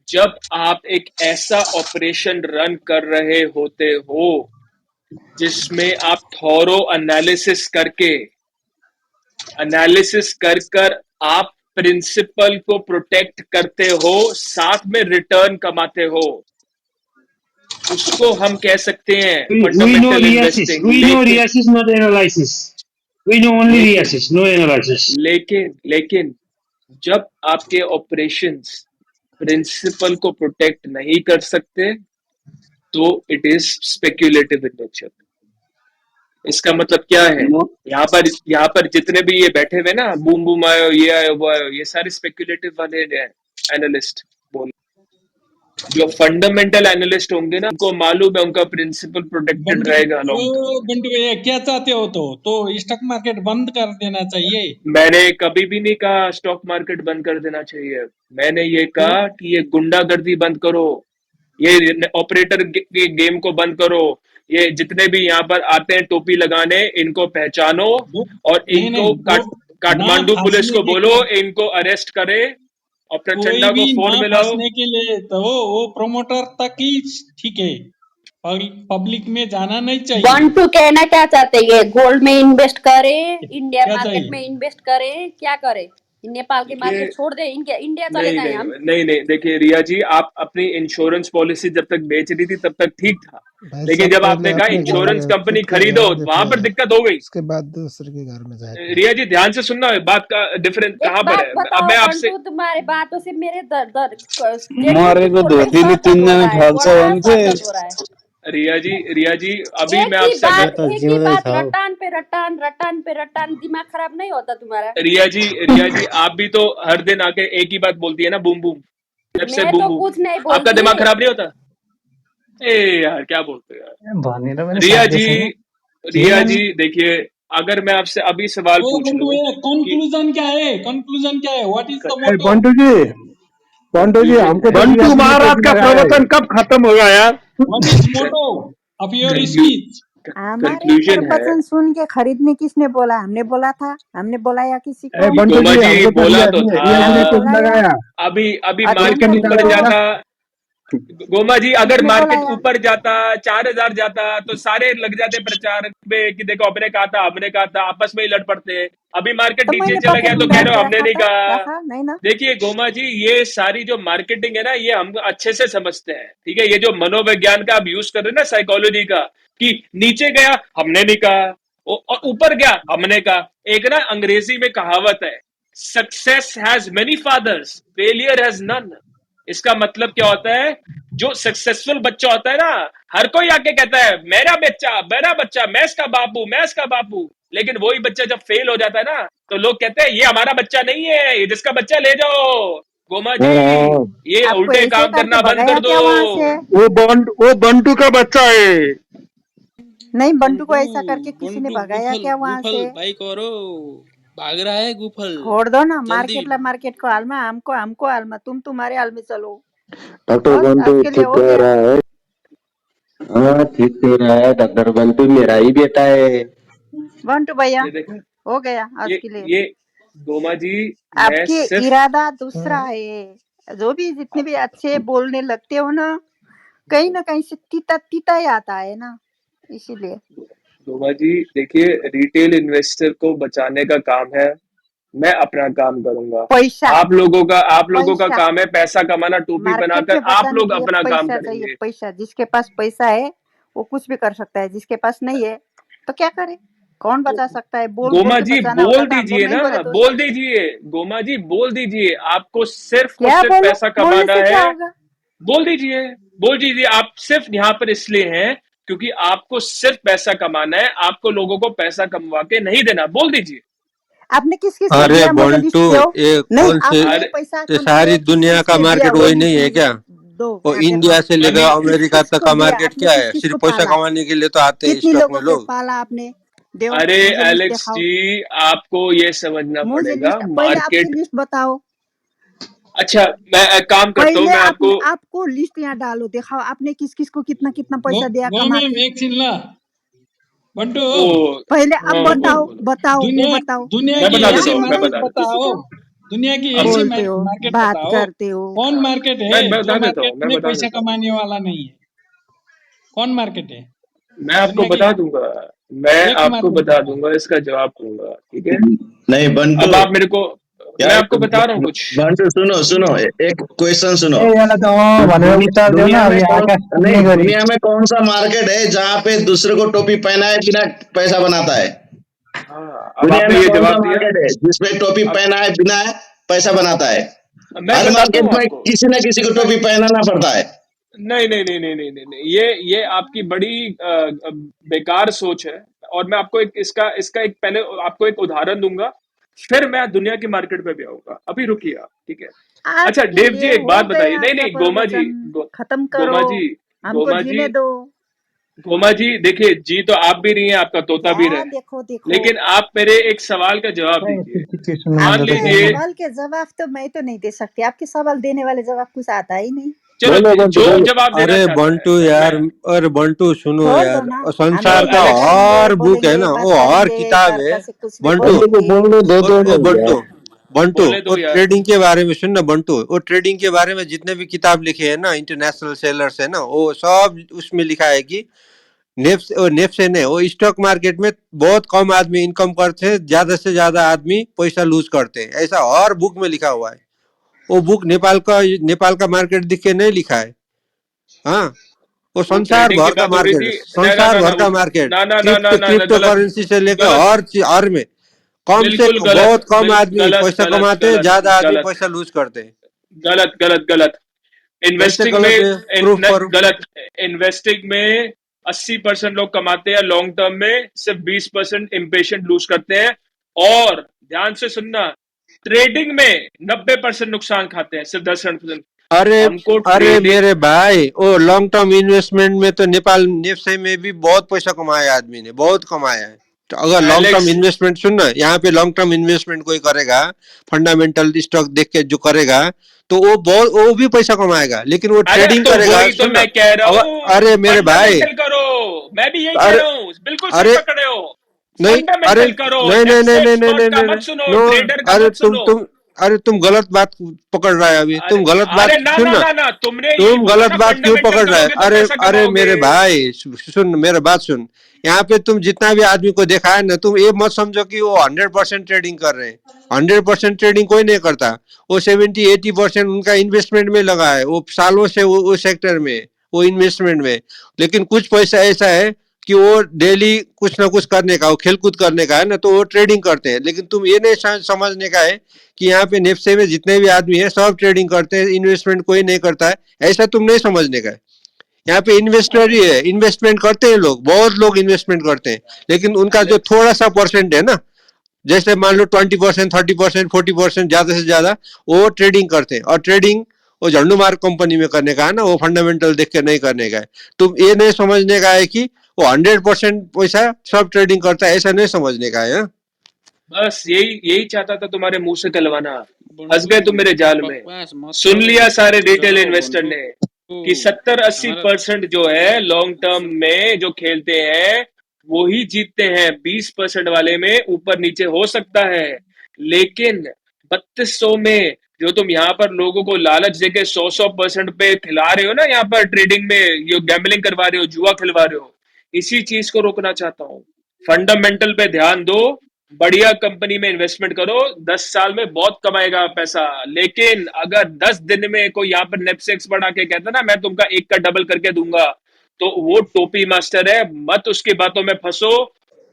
जब आप एक ऐसा ऑपरेशन रन कर रहे होते हो जिसमें आप थॉरो एनालिसिस कर आप प्रिंसिपल को प्रोटेक्ट करते हो, साथ में रिटर्न कमाते हो, उसको हम कह सकते हैं फंडामेंटल इन्वेस्टिंग। लेकिन जब आपके ऑपरेशंस प्रिंसिपल को प्रोटेक्ट नहीं कर सकते तो it is speculative in nature. इसका मतलब क्या है? यहाँ पर जितने भी ये बैठे हुए ना, बूम आयो, ये आयो, वो आयो, ये सारे स्पेक्यूलेटिव वाले एनालिस्ट बोल। जो फंडामेंटल एनालिस्ट होंगे ना, उनको मालूम है उनका प्रिंसिपल प्रोटेक्टेड रहेगा। बंटू भैया क्या चाहते हो? तो स्टॉक मार्केट बंद कर देना चाहिए। मैंने कभी भी नहीं कहा स्टॉक मार्केट बंद कर देना चाहिए। मैंने ये कहा कि ये गुंडागर्दी बंद करो। ये ऑपरेटर के गेम को बंद करो, ये जितने भी यहाँ पर आते हैं टोपी लगाने इनको पहचानो और नहीं इनको नहीं, वो ना काठमांडू पुलिस फंसने को के बोलो लिए, इनको अरेस्ट करे और कोई प्रचंडा भी को फोन ना मिलाओ। फंसने के लिए तो वो प्रमोटर तक ही ठीक है, पब्लिक में जाना नहीं चाहिए। बंटू कहना क्या चाहते हैं? ये गोल्ड में इन्वेस्ट करे, इंडिया क्या मार्केट चाहिए? में इन्वेस्ट करे, क्या करे? नेपाल के देखिए मार्केट छोड़ दे, इंडिया चले नहीं जाए नहीं हम। नहीं नहीं, देखिए रिया जी, आप अपनी इंश्योरेंस पॉलिसी जब तक बेच रही थी तब तक ठीक था, भाई लेकिन साहब जब पहले आपने कहा अपने घर इंश्योरेंस कंपनी खुद का खरीदो घर देख वहां ले, पर दिक्कत हो गई। उसके बाद दूसरे के घर में जाके। रिया जी ध्यान से सुनना, बात का डिफरेंस एक कहाँ पर बात है। अब बताओ मैं आपसे, बंटू, तुम्हारे बातों से मेरे जेठ को मरेको बोल रही धोतीले सर दर्द हो तिनजना रहा है, फाल्छ बड़ा भने सर चाहिँ दर्द हो रहा है। रिया जी अभी मैं आपसे म अगर त जिउँदै छ हौ। रटान पे रटान, रटान पे रटान, दिमाग खराब नहीं होता तुम्हारा? रिया जी आप भी तो हर दिन आके एक ही बात बोलती है ना, बूम बूम, जब से मैं बूम तो बूम। कुछ नहीं आपका बोलती। दिमाग खराब नहीं होता? ए यार क्या बोलते हो यार। भनेर पनि रिया साध्य छैन रिया केही जी देखिए, अगर मैं आपसे अभी सवाल ओ पूछ बंटू, लूं ये कि कंक्लूजन क्या है? कंक्लूजन क्या है? व्हाट इज द ए मोटो? बंटू जी कंक्लूजन हमको है, बंटू बंटू ने महाराज टोपी का लगाया है। प्रवचन कब खत्म होगा यार? What is motto of your कंक्लू स्पीच? हमारे कंक्लूजन है। प्रवचन सुन के खरीदने किसने बोला? हमने बोला था? हमने बुलाया किसी ए को? बंटू गोमा जी जी हमको तो बोला तो था, रिया जी ने हमने टोपी बुलाया? लगाया। अभी और तुम मार्केट टोपी ऊपर निकालो खरीदोगे? जरा। जाता, गोमा जी अगर किसने मार्केट बुलाया? ऊपर जाता 4000 जाता तो सारे लग जाते प्रचार पे कि देखो हमने कहा था, आपस में ही लड़ पड़ते। अभी मार्केट तो नीचे मैंने चला गया पॉकेट तो में कह डाल रहे के हो हमने रखा नहीं था, कहा। रखा नहीं ना? देखिए गोमा जी, ये सारी जो मार्केटिंग है ना, ये हम अच्छे से समझते हैं, ठीक है। ये जो मनोविज्ञान का आप यूज कर रहे हैं ना, साइकोलॉजी का, कि नीचे गया हमने नहीं कहा और ऊपर गया हमने कहा। एक ना अंग्रेजी में कहावत है, success has many fathers, failure has none. इसका मतलब क्या होता है, जो सक्सेसफुल बच्चा होता है ना, हर कोई आके कहता है मेरा बच्चा, मैं इसका बापू। लेकिन वही बच्चा जब फेल हो जाता है ना, तो लोग कहते हैं ये हमारा बच्चा नहीं है, ये जिसका बच्चा ले जाओ। गोमा जी, ये आपको उल्टे ऐसे काम करके करना बंद भगाया कर दो। क्या वहां से? वो बंटू का बच्चा है। नहीं, बंटू को बंटू, ऐसा करके किसी ने बंटू भगाया गुफल क्या वहां गुफल से? भाई करो, भाग रहा है गुफल। छोड़ दो ना, जल्दी मार्केट को हाल में, हमको हाल में, तुम तुम्हारे हाल में चलो। डॉक्टर बस बंटू आज के लिए ठीक हो कह गया। रहा है। हाँ ठीक कह रहा है, डॉक्टर बंटू मेरा ही बेटा है। बंटू भैया ये देखा, हो गया आज के लिए। ये गोमा जी, मैं आपके सिर्फ इरादा दूसरा है। जो भी जितने भी अच्छे बोलने लगते हो ना कहीं से तीता तीता ही आता है ना, इसीलिए। गोमा जी देखिए, रिटेल इन्वेस्टर को बचाने का काम है, मैं अपना काम करूंगा। पैसा आप लोगों का पैसा काम है पैसा कमाना, टोपी मार्केट बनाकर में आप बचाने लोग के लिए अपना काम पैसा चाहिए। करेंगे। पैसा, जिसके पास पैसा है वो कुछ भी कर सकता है, जिसके पास नहीं है तो क्या करे? कौन बचा सकता है? बोल बोल गोमा के जी बचाना होता बोल था, हम लोग दीजिए नहीं ना, बोले तो बोल दीजिए गोमा जी, बोल दीजिए। आपको सिर्फ और क्या सिर्फ बोलूं? पैसा बोलने कमाना से क्या है, होगा? बोल दीजिए। आप सिर्फ यहाँ पर इसलिए हैं क्योंकि आपको सिर्फ पैसा कमाना है, आपको लोगों को पैसा कमवा के नहीं देना। बोल दीजिए। आपने किस किस को अरे दिया? मुझे लिस्ट बंटू, दो। ये नहीं, कौन से आपने अरे पैसा ये सारी किस दुनिया किस का को दिया मार्केट वो वही नहीं लिस्ट है मुझे क्या? दो। वो हाँ देखो, इंडिया से लेकर अभी किस अमेरिका किस तक को का दिया मार्केट आपने? क्या किस है? किस सिर्फ को पैसा पाला? कमाने के लिए तो आते हैं कितनी स्टॉक में लोगों को लोग। पाला आपने? दो, अरे मुझे लिस्ट एलेक्स दिखाओ। जी, आपको ये समझना मुझे पड़ेगा लिस्ट, पहले आपकी मार्केट। लिस्ट बताओ। अच्छा, मैं एक काम करता हूँ, पहले मैं आपको, आपको लिस्ट यहाँ डालो, दिखाओ आपने किस किस को कितना कितना पैसा दिया गो कमा मैम के। एकछिन ल बंटू, ओ पहले अब हाँ बताओ, बोलो। बताओ वो दुनिया बताओ। दुनिया मैं की बता क्या देता ऐसी हूँ, मैं बोले? मार्केट बता देता किसी बताओ, को दुनिया की हूँ। ऐसी बोलते हो, मार्केट बात बताओ, करते हो। कौन मार्केट है मैं जो बता देता हूँ, मार्केट मैं में बता पैसा देता हूँ, कमाने वाला नहीं है? कौन मार्केट है? मैं आपको दुनिया की बता दूंगा, मैं एक आपको मार्केट बता बताओ। दूंगा, इसका जवाब दूंगा, ठीक है। नहीं बंटू अब आप मेरे को, मैं यार, आपको बता रहा हूँ कुछ। बंटू सुनो सुनो, एक क्वेश्चन सुनो। ए यसलाई त भनेर उत्तर देऊ न, दुनिया अब में यहाँ कौन आकाश नहीं, पुग्ने गरी। दुनिया में कौन सा मार्केट है जहाँ पे दूसरे को टोपी पहनाए बिना पैसा बनाता है? हाँ, अब दुनिया आपने में ये कौन सा जवाब दिया। मार्केट है जिसमें टोपी अब पहनाए बिना पैसा बनाता है? मैं हर बताता मार्केट हूँ में आपको। किसी न किसी को टोपी पहनाना पड़ता है। नहीं, ये आपकी बड़ी बेकार सोच है। और मैं आपको एक इसका एक पहले आपको एक उदाहरण दूंगा, फिर मैं दुनिया की मार्केट पे भी आऊंगा। अभी रुकिए आप, ठीक है। आज अच्छा के देव जी, लिए एक हो बात बताइए। गया नहीं आपका नहीं गोमा जी, प्रवचन, खत्म करो, गोमा जी, हमको गोमा जी, जीने दो। गोमा जी, देखिए जी तो आप भी रही हैं, आपका तोता भी क्या रहे, देखो देखो? लेकिन आप मेरे एक सवाल का जवाब दीजिए। मान आपके लीजिए, सवाल के जवाब तो मैं तो नहीं दे सकती। आपके सवाल देने वाले जवाब कुछ आता ही नहीं। चलो जो जवाब देना अरे चाहता बंटू है यार, अरे बंटू सुनो छोड़ दो यार, ना, हम संसार लोग का बोलेंगे हर बुक है बोलेंगे ना, वो हर बताएंगे, किताब घर है का से कुछ भी बंटू। बोलेंगे। बंटू बंटू बोले वो दो यार। ट्रेडिंग के बारे में सुन ना बंटू, वो ट्रेडिंग के बारे में जितने भी किताब लिखे हैं ना, इंटरनेशनल सेलर्स है ना, वो सब उसमें लिखा है कि नेफ्से ने वो स्टॉक मार्केट में बहुत कम आदमी इनकम करते हैं, ज्यादा से ज्यादा आदमी पैसा लूज करते हैं, ऐसा हर बुक में लिखा हुआ है। वो बुक नेपाल का मार्केट दिख के नहीं लिखा है। हाँ, वो वो संसार ट्रेडिंग की भर का बात हो रही मार्केट है, थी। ना ना संसार ना ना भर का मार्केट, ना ना ना ना ना ना, क्रिप्टो गलत करेंसी से लेकर गलत हर में बिल्कुल गलत बहुत कम आदमी गलत पैसा गलत कमाते हैं, गलत ज्यादा आदमी गलत पैसा लूज करते हैं। गलत गलत गलत कैसे इन्वेस्टिंग में गलत है? प्रूफ करो। गलत। इन्वेस्टिंग में 80% लोग कमाते हैं लॉन्ग टर्म में, सिर्फ 20% इम्पेशेंट लूज करते हैं। और ध्यान से सुनना, ट्रेडिंग में 90% नुकसान खाते हैं, सिर्फ 10%। अरे हमको अरे ट्रेडिंग मेरे भाई, वो लॉन्ग टर्म इन्वेस्टमेंट में तो नेपाल नेफ्से में भी बहुत पैसा कमाया है, आदमी ने बहुत कमाया है। तो अगर लॉन्ग टर्म एलेक्स इन्वेस्टमेंट सुन ना, यहाँ पे लॉन्ग टर्म इन्वेस्टमेंट कोई करेगा, फंडामेंटल स्टॉक देख के जो करेगा, तो वो भी पैसा कमाएगा। लेकिन वो अरे ट्रेडिंग तो करेगा, वही तो सुन ना, मैं कह रहा हूँ, अरे मेरे भाई, फंडामेंटल करो। मैं भी यही कह अरे रहा हूँ, बिल्कुल सही अरे पकड़े हो। नहीं, अरे फंडामेंटल करो, नहीं नहीं नहीं नेफ्से नहीं नहीं एक्सपर्ट नहीं का नहीं मत नहीं, सुनो, नो, ट्रेडर का अरे मत सुनो। अरे तुम गलत बात पकड़ रहा है, अभी अरे तुम गलत अरे बात ना सुन ना ना, ना ना, तुमने यही तुम बोला गलत ना, बात क्यों फंडामेंटल पकड़ रहा है? करोगे तो अरे पैसा अरे कमाओगे। मेरे भाई, सुन मेरा बात सुन। यहाँ पे तुम जितना भी आदमी को देखा है ना, तुम ये मत समझो कि वो 100% ट्रेडिंग कर रहे हैं। 100% ट्रेडिंग कोई नहीं करता। वो 70-80% उनका इन्वेस्टमेंट में लगा है, वो सालों से वो सेक्टर में, वो इन्वेस्टमेंट में। लेकिन कुछ पैसा ऐसा है कि वो डेली कुछ ना कुछ करने का, वो खेलकूद करने का है ना, तो वो ट्रेडिंग करते हैं। लेकिन तुम ये नहीं समझने का है कि यहाँ पे नेफ्से में जितने भी आदमी है सब ट्रेडिंग करते हैं, इन्वेस्टमेंट कोई नहीं करता है, ऐसा तुम नहीं समझने का है। यहाँ पे इन्वेस्टर ही है, इन्वेस्टमेंट करते हैं लोग, बहुत लोग इन्वेस्टमेंट करते हैं, लेकिन उनका जो एलेक्स थोड़ा सा परसेंट है ना, जैसे मान लो 20%, 30%, 40% ज्यादा से ज्यादा वो ट्रेडिंग करते हैं। और ट्रेडिंग वो झंडू मार्ग कंपनी में करने का है ना, वो फंडामेंटल देख के नहीं करने का है। तुम ये नहीं समझने का है कि वो 100% पैसा सब ट्रेडिंग करता है, ऐसा नहीं समझने का है। बस यही यही चाहता था तुम्हारे मुंह से कहलवाना। फंस गए बंटू तुम मेरे जाल में। बकवास मत सुन करो, लिया सारे रिटेल जाओ इन्वेस्टर बंटू। ने कि 70-80% जो है लॉन्ग टर्म में जो खेलते हैं वो ही जीतते हैं। 20% वाले में ऊपर नीचे हो सकता है, लेकिन 3200 में जो तुम यहाँ पर लोगों को लालच देके 100% पे खिला रहे हो ना, यहाँ पर ट्रेडिंग में ये गैम्बलिंग करवा रहे हो, जुआ खिलवा रहे हो, इसी चीज को रोकना चाहता हूँ। फंडामेंटल पे ध्यान दो, बढ़िया कंपनी में इन्वेस्टमेंट करो, 10 साल में बहुत कमाएगा पैसा। लेकिन अगर 10 दिन में कोई यहाँ पर नेप्से एक्सपर्ट आके कहता ना मैं तुमका 1 का डबल करके दूंगा, तो वो टोपी मास्टर है, मत उसकी बातों में फंसो।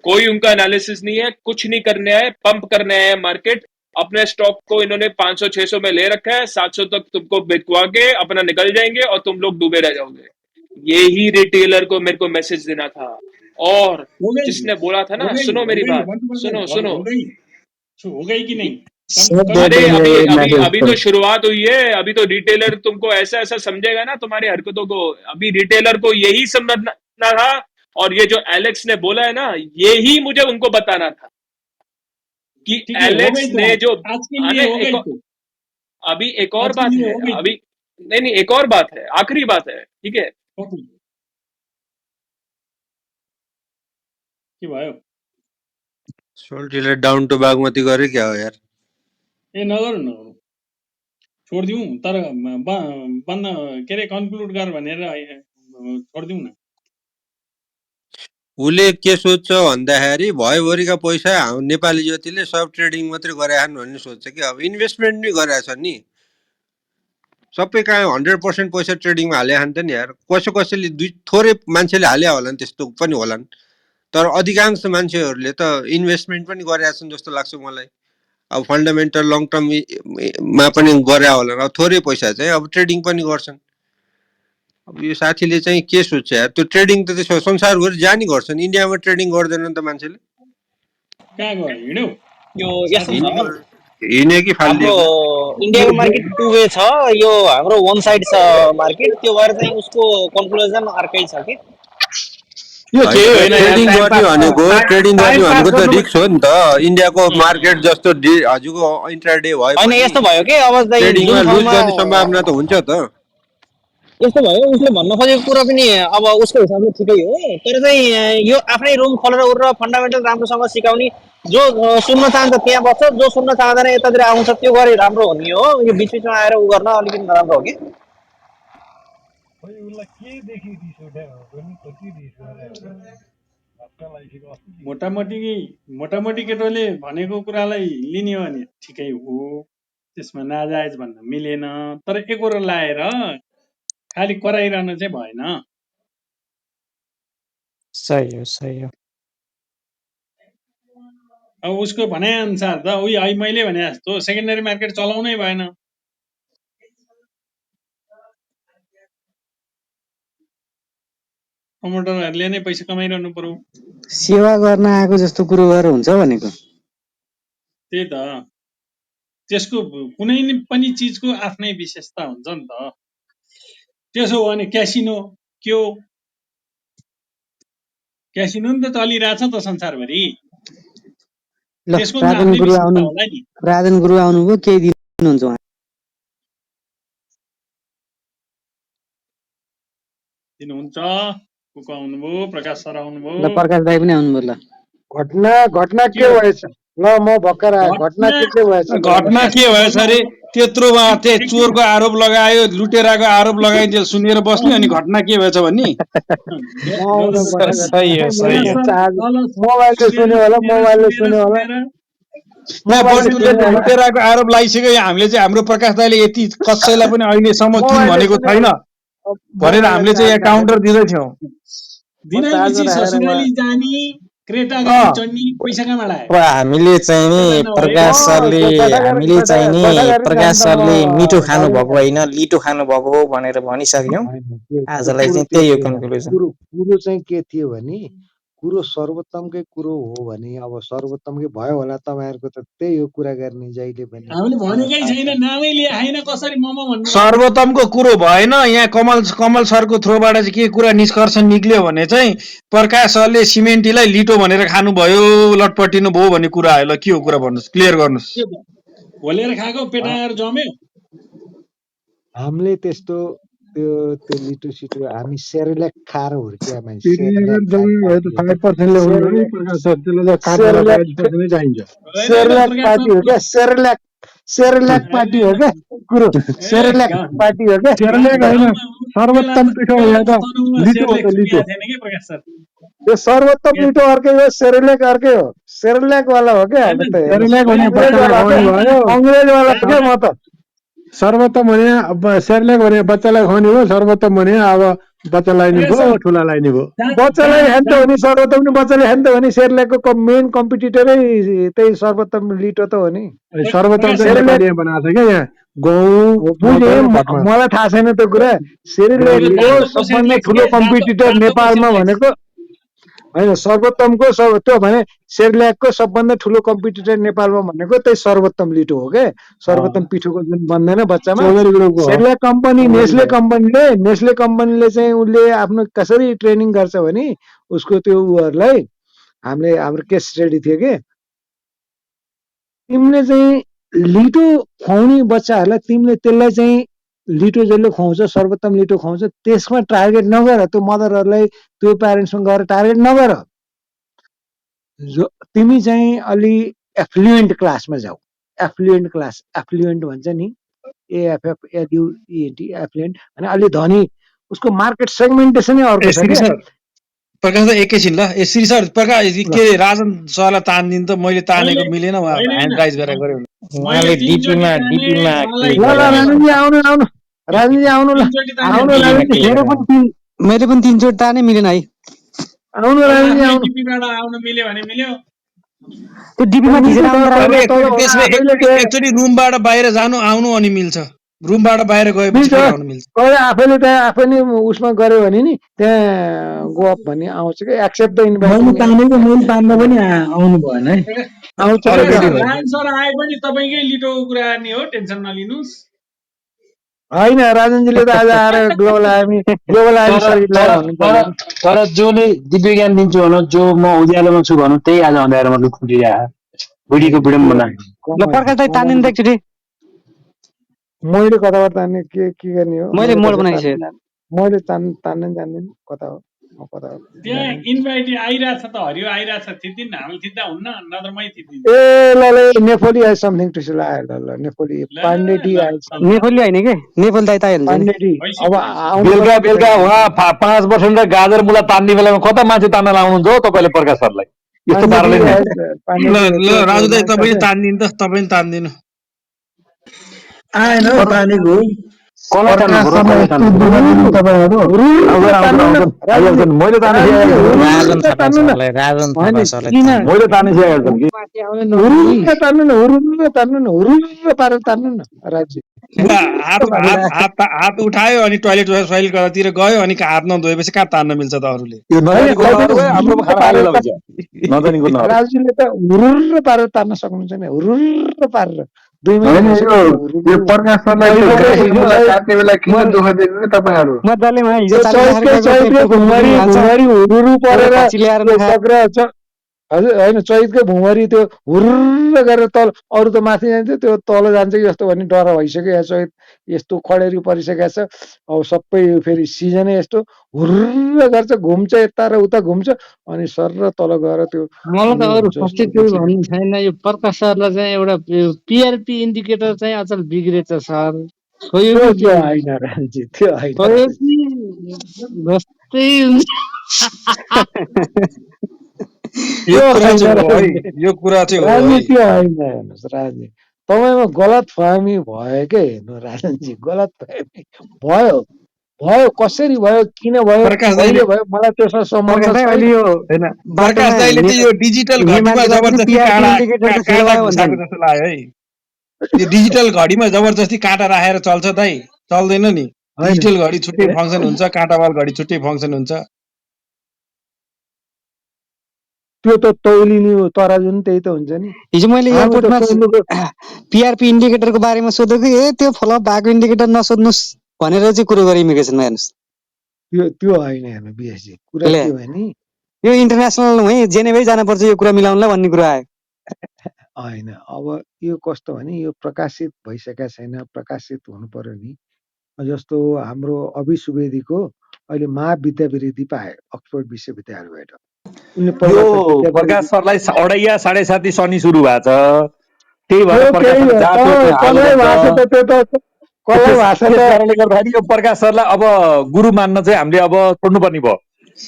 कोई उनका एनालिसिस नहीं है, कुछ नहीं करने आए, पंप करने आए मार्केट। अपने स्टॉक को इन्होंने 500-600 में ले रखा है, 700 तक तुमको बिकवा के अपना निकल जाएंगे और तुम लोग डूबे रह जाओगे। यही रिटेलर को मेरे को मैसेज देना था। और हो गई जिसने बोला था ना, सुनो हो मेरी गई बात, बंटू सुनो बंटू सुनो। हो गई कि नहीं? सब दे अरे देंगे अभी एक अभी मैसेज अभी पर। तो शुरुआत हुई है। अभी तो रिटेलर तुमको ऐसा ऐसा समझेगा ना तुम्हारी हरकतों को। अभी रिटेलर को यही समझना था, और ये जो एलेक्स ने बोला है ना, यही मुझे उनको बताना था कि ठीक है, हो एलेक्स गई तो ने जो आज के लिए हो गई तो अभी एक और आज के बात लिए है। हो गई तो अभी नहीं, एक और बात है, आखिरी बात है, ठीक है। ओके के भयो सोल्टीले डाउन टू बागमती गरे क्या हो यार? ए नगर्नु नगर्नु छोडिदिउँ, तर बन्द के अरे कन्क्लुड गर भनेर छोडिदिउँ न। उसले के सोध्छ भन्दाखेरि भयभरिका पैसा नेपाली जतिले सब ट्रेडिङ मात्रै गरेछन् भन्ने सोध्छ कि। अब इन्भेस्टमेन्ट नि गरेछ नि, सबै कहाँ 100% पैसा ट्रेडिङमा हालेका छन् त नि यार। कसैले थोरै मान्छेले हाले होला नि, त्यस्तो पनि होलान्, तर अधिकांश मान्छेहरूले त इन्भेस्टमेन्ट पनि गरेका छन् जस्तो लाग्छ मलाई। अब फन्डामेन्टल लङ टर्ममा पनि गरे होलान्, अब थोरै पैसा चाहिँ अब ट्रेडिङ पनि गर्छन्। अब यो साथीले चाहिँ के सोध्छ यार? त्यो ट्रेडिङ त त्यसो संसारभरि जानी गर्छन्, इन्डियामा ट्रेडिङ गर्दैनन् त मान्छेले। कहाँ गयो हिँड्यौ? यो यस्तो छ, हिँड्यो कि हाम्रो फालिदिएको? इन्डियाको मार्केट टु वे छ, यो हाम्रो वान साइड छ मार्केट। त्यो भएर चाहिँ उसको कन्क्लुजन अर्कै छ कि ट्रेडिङ गर्ने भनेको त रिस्क हो नि त। इन्डियाको मार्केट जस्तो हजुरको इन्ट्राडे भयो होइन, यस्तो भयो कि अब ट्रेडिङमा लुज गर्ने सम्भावना त हुन्छ त। यस्तो भयो उसले भन्न खोजेको कुरा पनि अब उसको हिसाबले ठिकै हो तर चाहिँ यो आफ्नै रुम खोलेर उरेर फन्डामेन्टल राम्रोसँग सिकाउने जो सुन्न चाहन्छ त्यहाँ बस्छ जो सुन्न चाहँदैन यतातिर आउँछ त्यो गरे राम्रो हो नि हो यो बिचबिचमा आएर उ गर्न अलिकति नराम्रो हो कि मोटामोटी केटोले भनेको कुरालाई लिने हो भने ठिकै हो त्यसमा नाजायज भन्न मिलेन तर एकरो लाएर खालि कराइरहनु चाहिँ भएन सही हो अब उसको भनाइ अनुसार त उही है मैले भने जस्तो सेकेन्डरी मार्केट चलाउनै भएन प्रमोटरहरूले नै पैसा कमाइरहनु पर्यो सेवा गर्न आएको जस्तो कुरो गरेर हुन्छ भनेको त्यही त त्यसको कुनै पनि चिजको आफ्नै विशेषता हुन्छ नि त त्यसो हो भने क्यासिनो के हो क्यासिनो नि त चलिरहेछ त संसारभरि ल त्यसको नि आफ्नै विशेषता होला नि राजन गुरु आउनुभयो केही दिनुहुन्छ उहाँ दिनुहुन्छ को आउनुभयो प्रकाश सर आउनुभयो ल प्रकाश दाइ पनि आउनुभयो ल घटना के भएछ ल म भर्खर आएँ घटना के भएछ घटना के भएछ अरे त्यत्रोमा त्यही चोरको आरोप लगायो लुटेराको आरोप लगाइदियो सुनेर बस्ने अनि घटना के भएछ भन्ने मोबाइलले सुन्यो होला लुटेराको आरोप लगाइसक्यो हामीले चाहिँ हाम्रो प्रकाश दाइले यति कसैलाई पनि अहिलेसम्म किन भनेको छैन भनेर हामीले चाहिँ यहाँ काउन्टर दिँदैथ्यौँ हामीले चाहिँ नि प्रकाश सरले मिठो खानु भएको होइन लिटो खानु भएको हो भनेर भनिसक्यौँ आजलाई चाहिँ त्यही हो कन्क्लुजन कुरो चाहिँ के थियो भने कुरो सर्वोत्तमकै कुरो हो भने अब सर्वोत्तमकै भयो होला तपाईहरुको त त्यही हो कुरा गर्ने जहिले पनि हामीले भनेकै छैन नामै लिए हैन कसरी मम भन्नु सर्वोत्तमको कुरो भएन यहाँ कमल सरको थ्रोबाट चाहिँ के कुरा निष्कर्ष निक्ल्यो भने चाहिँ प्रकाश सरले सिमेन्टीलाई लिटो भनेर खानुभयो लटपटिनु भयो भन्ने कुरा आयो ल के हो कुरा भन्नुस् क्लियर गर्नुस् भोलेर खाएको पेटाएर जम्यो हामीले त्यस्तो त्यो लिटो सिटो हामी सेरेलेक खाएर हुर्किया मान्छे सेरेलेक पार्टी हो क्या सेरेलेक पार्टी हो क्या कुरो सेरेलेक पार्टी हो क्या सेरेलेक होइन सर्वोत्तम पिठो हो त लिटो हो त लिटो यो सर्वोत्तम पिठो अर्कै हो सेरेलेक अर्कै हो सेरेलेक वाला हो क्या सेरेलेक भने अंग्रेज वाला हो क्या म त सर्वोत्तम भने सेरेलेक भने बच्चालाई खुवाउने हो सर्वोत्तम भने अब बच्चालाई नि भयो ठुलालाई नि भयो बच्चालाई खान्छ भने सर्वोत्तम नि बच्चाले खान्छ भने सेरेलेकको मेन कम्पिटिटरै त्यही सर्वोत्तम लिटो त हो नि सर्वोत्तम सेरेलेक बनाएको छ क्या यहाँ गहुँ बुझेँ मलाई थाहा छैन त्यो कुरा सेरेलेकको सबभन्दा ठुलो कम्पिटिटर नेपालमा भनेको होइन सर्वोत्तमको त्यो भने सेरेल्याकको सबभन्दा ठुलो कम्पिटिटर नेपालमा भनेको त्यही सर्वोत्तम लिटो हो क्या सर्वोत्तम पिठोको जुन बन्दैन बच्चामा सेरेल्याक कम्पनी नेस्ले कम्पनीले चाहिँ उसले आफ्नो कसरी ट्रेनिङ गर्छ भने उसको त्यो उहरूलाई हाम्रो केस स्टडी थियो कि तिमीले चाहिँ लिटो खुवाउने बच्चाहरूलाई तिमीले त्यसलाई चाहिँ लिटो जसले खुवाउँछ सर्वोत्तम लिटो खुवाउँछ त्यसमा टार्गेट नगर त्यो मदरहरूलाई त्यो प्यारेन्ट्समा गएर टार्गेट नगर तिमी चाहिँ अलि एफ्लुएन्ट क्लासमा जाऊ एफ्लुएन्ट भन्छ नि AFFLUENT एफ्लुएन्ट भने अलि धनी उसको मार्केट सेगमेन्टेसनै अर्को छ के प्रकाश एकैछिन ल श्री सर प्रकाश के राजन सरलाई तान्दिन त मैले तानेको मिलेन ह्यान्ड राइज गरेर उहाँले डीपीमा राजनजी आउनु ल मैले पनि 3 चोटि ताने मिलेन है आउनु राजनजी आउनु डीपीबाट आउन मिल्यो भने मिल्यो त्यो डीपीमा थिचेर आउँदा एकचोटी रुमबाट बाहिर जानु आउनु अनि मिल्छ रुमबाट बाहिर गएपछि आउनु मिल्छ कहिले आफैले त्यहाँ आफै नै उसमा गर्यो भने नि त्यहाँ गो अप भन्ने आउँछ कि एक्सेप्ट द इन्भाइटेसन मैले तान्न पनि आउनु भएन है आउँछ सर आए पनि तपाईकै लिटो कुरा नि हो टेन्सन नलिनुस् होइन राजनजीले त आज आएर ग्लोबल आर्मी सर्भिसलाई भन्नु तर जोले दिव्य ज्ञान दिन्छु भनौँ जो म उज्यालोमा छु भनौँ त्यही आज अँध्यारोमा लुक फुटिरहेको बुढीको विडम्बना ल प्रकाश दाइ तानिन त एकचोटि मैले कताबाट तान्ने के गर्ने हो मैले मोड बनाइसकेँ मैले तान्न जान्दिनँ कता हो म कता हो त्यहाँ जान्दिनँ। इन्भाइट आइरहेछ त हरियो आइरहेछ थिच्दिन हामीले थिच्दा हुन्न नत्र मै थिच्दिन्छु ए ल नेपोली आइज समथिङ टु सिल आयो ल नेपोली ल पाण्डेटी ल आइज नेपाली होइन के नेपाली दाइ हाल्छ नि पाण्डेटी अब भइसक्यो आउनु बेलुका पर्यो बेलुका उहाँ 5% गाजर मुला तान्ने बेलामा कता मान्छे तान्न लाउनुहुन्छ हो तपाईँले प्रकाश सरलाई यस्तो पाण्डेटी पाराले नि आइज ल पाण्डेटी ल त्यो राजु दाइ माग्छ तपाईँ क्या तान्दिनु त तपाईँ तान्दिनु आएन हौ तानेको कसलाई तान्नु प्रकाश पर्यो सरलाई कसलाई यस्तो तान्नु दुःख दिनु तपाईँहरू हुरुरुक्क तान्नु न आउँछन् राजुजी आइहाल्छन् मैले ताने राजन हुरुरुक्क थापा तान्नु न सरलाई राजन होइन थापा सरलाई किन तान्नु मैले ताने आइहाल्छन् कि माथि आउने न हुरुरुक्क तान्नु न हुरुरुक्क पारेर तान्नु न राजुजी ल हात हुरुरुक्क पारेर हात हात हात उठायो अनि टोइलेटतिर गयो अनि हात नधोएपछि कहाँ तान्न मिल्छ त अरूले यो होइन नजानी अहिले कुर्नहरू गयो हाम्रोमा हुरुरुक्क खाना खाने पारेर लगाइछ नजानी कुर्नहरू राजुजीले त हुरुर पारेर तान्न सक्नुहुन्छ नि हुरुर पारेर 2 मिनेट होइन भइसक्यो त्यो यो हुरुर प्रकाश सरलाई त्यो गाई मुला काट्ने बेला किन दुःख दिनु नि तपाईँहरू मजाले हिजो त्यो तालिराखेर गएको चैतकै पेट्रोलको भुमरी बुकिङ हाल्छ भुमरी हुरुरु एउटा परेर खच्ची ल्याएर त्यो नखा सक्र हजुर होइन चैतकै भुमरी त्यो हुर्र गरेर तल अरू त माथि जान्छ त्यो तल जान्छ कि जस्तो भन्ने डर भइसक्यो या चैत यस्तो खडेरी परिसकेको छ अब सबै फेरि सिजनै यस्तो हुर्र गर्छ घुम्छ यता र उता घुम्छ अनि सर र तल गएर त्यो मलाई त उयो अरू हुन्छ फर्स्टै जस्तो केही देखिन्छ भन्नु छैन यो प्रकाश सरलाई चाहिँ एउटा पिआरपी इन्डिकेटर चाहिँ अचल बिग्रेछ सर खोयो त्यो कि त्यो के होइन राजी त्यो होइन खोयो राजी कि जस्तै हुन्छ यो त्यो कुरा होइन चाहिँ हो है राजी यो कुरा चाहिँ हो है राजनीति होइन हेर्नुहोस् राजनीति तपाईँमा गलत फहमी भयो के हेर्नु राजनजी गलत फहमी भयो भयो कसरी भयो किन भयो प्रकाश दाइले कहिले भयो मलाई त्यसमा प्रकाश सम्बन्ध दाइ अहिले छैन यो होइन प्रकाश बाटोमा दाइले हिँड्ने चाहिँ यो डिजिटल घडीमा हिँड्नेमान्छेलाई पनि जबरजस्ती पिआरपी काँडा इन्डिकेटर त फेल काँटा भयो भन्छन् घुसाएको जस्तो लाग्यो है यो डिजिटल घडीमा जबरजस्ती काँटा राखेर चल्छ दाइ चल्दैन नि होइन डिजिटल घडी छुट्टै फङ्सन हुन्छ काँटावाल घडी छुट्टै फङ्सन हुन्छ त्यो त तौलिने हो तराजु नि त्यही त हुन्छ नि हिजो मैले हामी त एयरपोर्टमा तौलुको पिआरपी इन्डिकेटरको बारेमा सोधेको ए त्यो फ्लप भएको इन्डिकेटर नसोध्नुहोस् भनेर चाहिँ कुरो गरेँ इमिग्रेसनमा हेर्नुहोस् त्यो होइन हेर्नु बिएसजी कुरा ले के भयो नि यो इन्टरनेसनल है जेनेभै जानुपर्छ यो कुरा मिलाउनलाई भन्ने कुरा आयो होइन अब यो कस्तो भने यो प्रकाशित भइसकेका छैन प्रकाशित हुनु पर्यो नि जस्तो हाम्रो अभि सुवेदीको अहिले महाविद्यावृत्ति पाए अक्सफोर्ड विश्वविद्यालयबाट उनले यो पहिला त प्रकाश विद्यावृत्ति सरलाई 2.5 7.5 शनि सुरु भएको छ त्यही भएर त्यो प्रकाश केही सरले जहाँ त्यो हाल कसलाई गर्छ भएको छ त त्यो त कसलाई त्यस भएको त्यस छ कारणले गर्दाखेरि यो प्रकाश सरलाई अब गुरु मान्न चाहिँ हामीले अब छोड्नुपर्ने भयो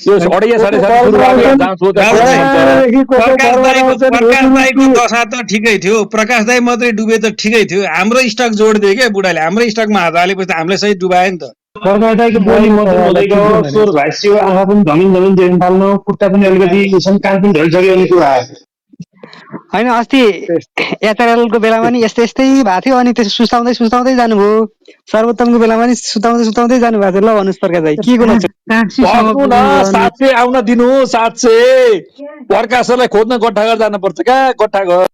यो त 2.5 को को 7.5 बल सुरु भएको बेला बनाउँछन् जहाँ सोचा राजु सोध्न दाइ हुन्छ त्यहाँदेखि को प्रकाश बल दाईको बनाउँछन् प्रकाश दाईको हुरुरुक्की दशा त ठिकै थियो प्रकाश दाई मात्रै डुबे त ठिकै थियो हाम्रो स्टक जोडिदियो क्या बुढाले हाम्रो स्टकमा हात हालेपछि त हामीलाई सही डुबायो नि त प्रकाश दाईको बोली मैले मध्यम तपाईँलाई हुँदै के गयो के भने स्वर भाइसियो आँखा पनि धमिन धमिन देख्न थाल्नु खुट्टा पनि अलिकति कान पनि ढलिसक्यो भन्ने कुरा आयो होइन अस्ति एचआरएलको बेलामा नि यस्तै यस्तै भएको थियो अनि त्यसो सुस्ताउँदै सुस्ताउँदै जानुभयो सर्वोत्तमको बेलामा नि सुताउँदै सुताउँदै जानुभएको थियो ल भन्नुहोस् प्रकाश दाई के को लक्षण काशीसँग सक्नु न पुग्नुभयो अनि 700 आउन दिनु 700 प्रकाश सरलाई खोज्न गट्टाघर जानुपर्छ कहाँ गट्टाघर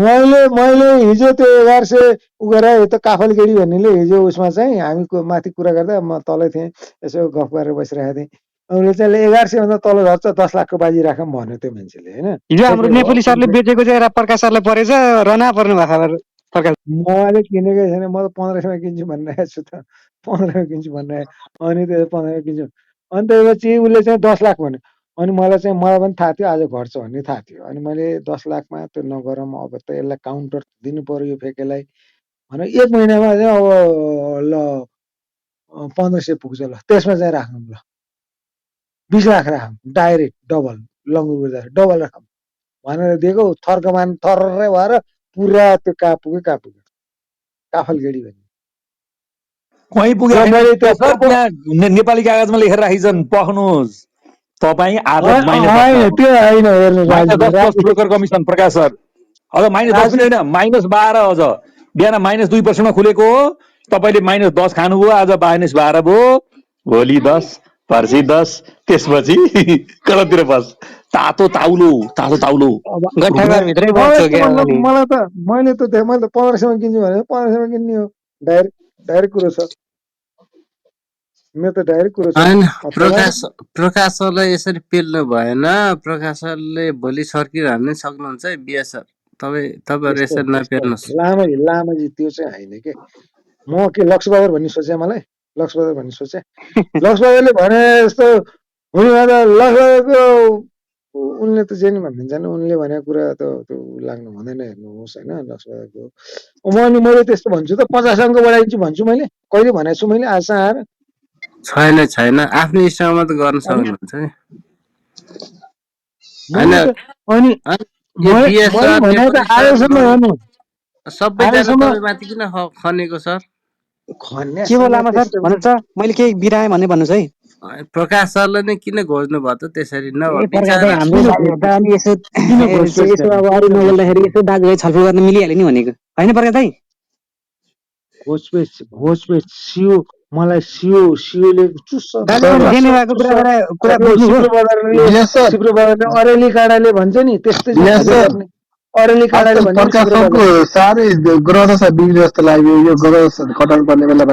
मैले हिजो त्यो 1100 उ गरे त काफलगेडी भन्नेले हिजो उसमा चाहिँ हामी माथि कुरा गर्दा म तलै थिएँ यसो गफ गरेर बसिरहेको थिएँ उनले चाहिँ 1100 भन्दा तल झर्छ 10 लाखको बाजी राखौँ भन्यो त्यो मान्छेले होइन हिजो हाम्रो ठिकै हो नेपाली सरले बेचेको चाहिँ प्रकाश सरलाई परेछ रना पर्नु भएको खबर प्रकाश मैले किनेकै छैन म त 1500 मा किन्छु भनिरहेको छु त 1500 मा किन्छु भनिरहेको अनि त्यो 1500 मा किन्छु अनि त्यसपछि उसले चाहिँ 10 लाख भन्यो अनि मलाई पनि थाहा थियो आज घट्छ भन्ने थाहा थियो अनि मैले 10 लाखमा त्यो नगरौँ अब त यसलाई काउन्टर दिनु पर्यो यो फेकेलाई भनेर 1 महिनामा चाहिँ अब ल 1500 पुग्छ ल त्यसमा चाहिँ राखौँ ल 20 लाख राखौँ डाइरेक्ट डबल लङ्गुर बजार डबल राखौँ भनेर दिएको थर्कमान थर्रै भएर पुरा त्यो कहाँ पुग्यो काफलगेडी भन्ने कहीँ पुगे र मैले त्यो सर त्यहाँ नेपाली कागजमा लेखेर राखिछन् पख्नुहोस् तपाईँ आज होइन त्यो होइन हेर्नु -10 प्लस राजनीति ब्रोकर कमिसन प्रकाश सर अझ -10 पनि होइन -12 अझ बिहान -2% मा खुलेको हो तपाईँले -10 खानुभयो आज -12 भयो भोलि 10 पर्सि 10 त्यसपछि कतातिर बस तातो ताउलो गट्टाघरभित्रै बस्छ मलाई क्या अनि मैले त 1500 मा किन्छु भने 1500 मा किन्ने हो डाइरेक्ट कुरो छ मेरो त डाइरेक्ट कुरो छ होइन अथवा प्रकाश सरलाई यसरी पेल्नु भएन प्रकाश सरले भोलि सर्किरहनु सक्नुहुन्छ है बिएस सर तपाईँहरू यसरी यस्तो नपेर्नुहोस् लामै त्यो चाहिँ होइन के म के लक्ष्यबहादुर भन्ने सोचे मलाई लक्ष्मबहादुर भन्ने सोचे लक्ष्मबहादुरले भने जस्तो हुने भए त लक्ष्मबहादुरको उनले त जे नि भनिदिन्छ नि उनले भनेको कुरा त त्यो लाग्नु हुँदैन हेर्नुहोस् होइन लक्ष्मबहादुरको अनि मैले त्यस्तो भन्छु त 50 अङ्क बढाइदिन्छु भन्छु मैले कहिले भनेको छु मैले आजसम्म आएर छैन आफ्नो इच्छामा त गर्न सक्नुहुन्छ नि अनि मैले भने त आजसम्म हेर्नु सबैजना तपाईँमाथि किन खनेको सर के भयो लामा सर भन्नुहुन्छ मैले केही बिराएँ भन्ने भन्नुहोस् है प्रकाश सरले नै किन खोज्नु भयो त त्यसरी यसो अब अरू नबोल्दाखेरि यसो दाजुभाइ छलफल गर्न मिलिहाल्यो नि भनेको होइन प्रकाश दाइ भोजपेच सियो मलाई सियोले चुस्छ अरेली काँडाले भन्छ नि त्यस्तै अरेली काँडाले भन्छ साह्रै ग्रह दशा बिग्रियो जस्तो लाग्यो यो ग्रह कटाउनु पर्ने बेला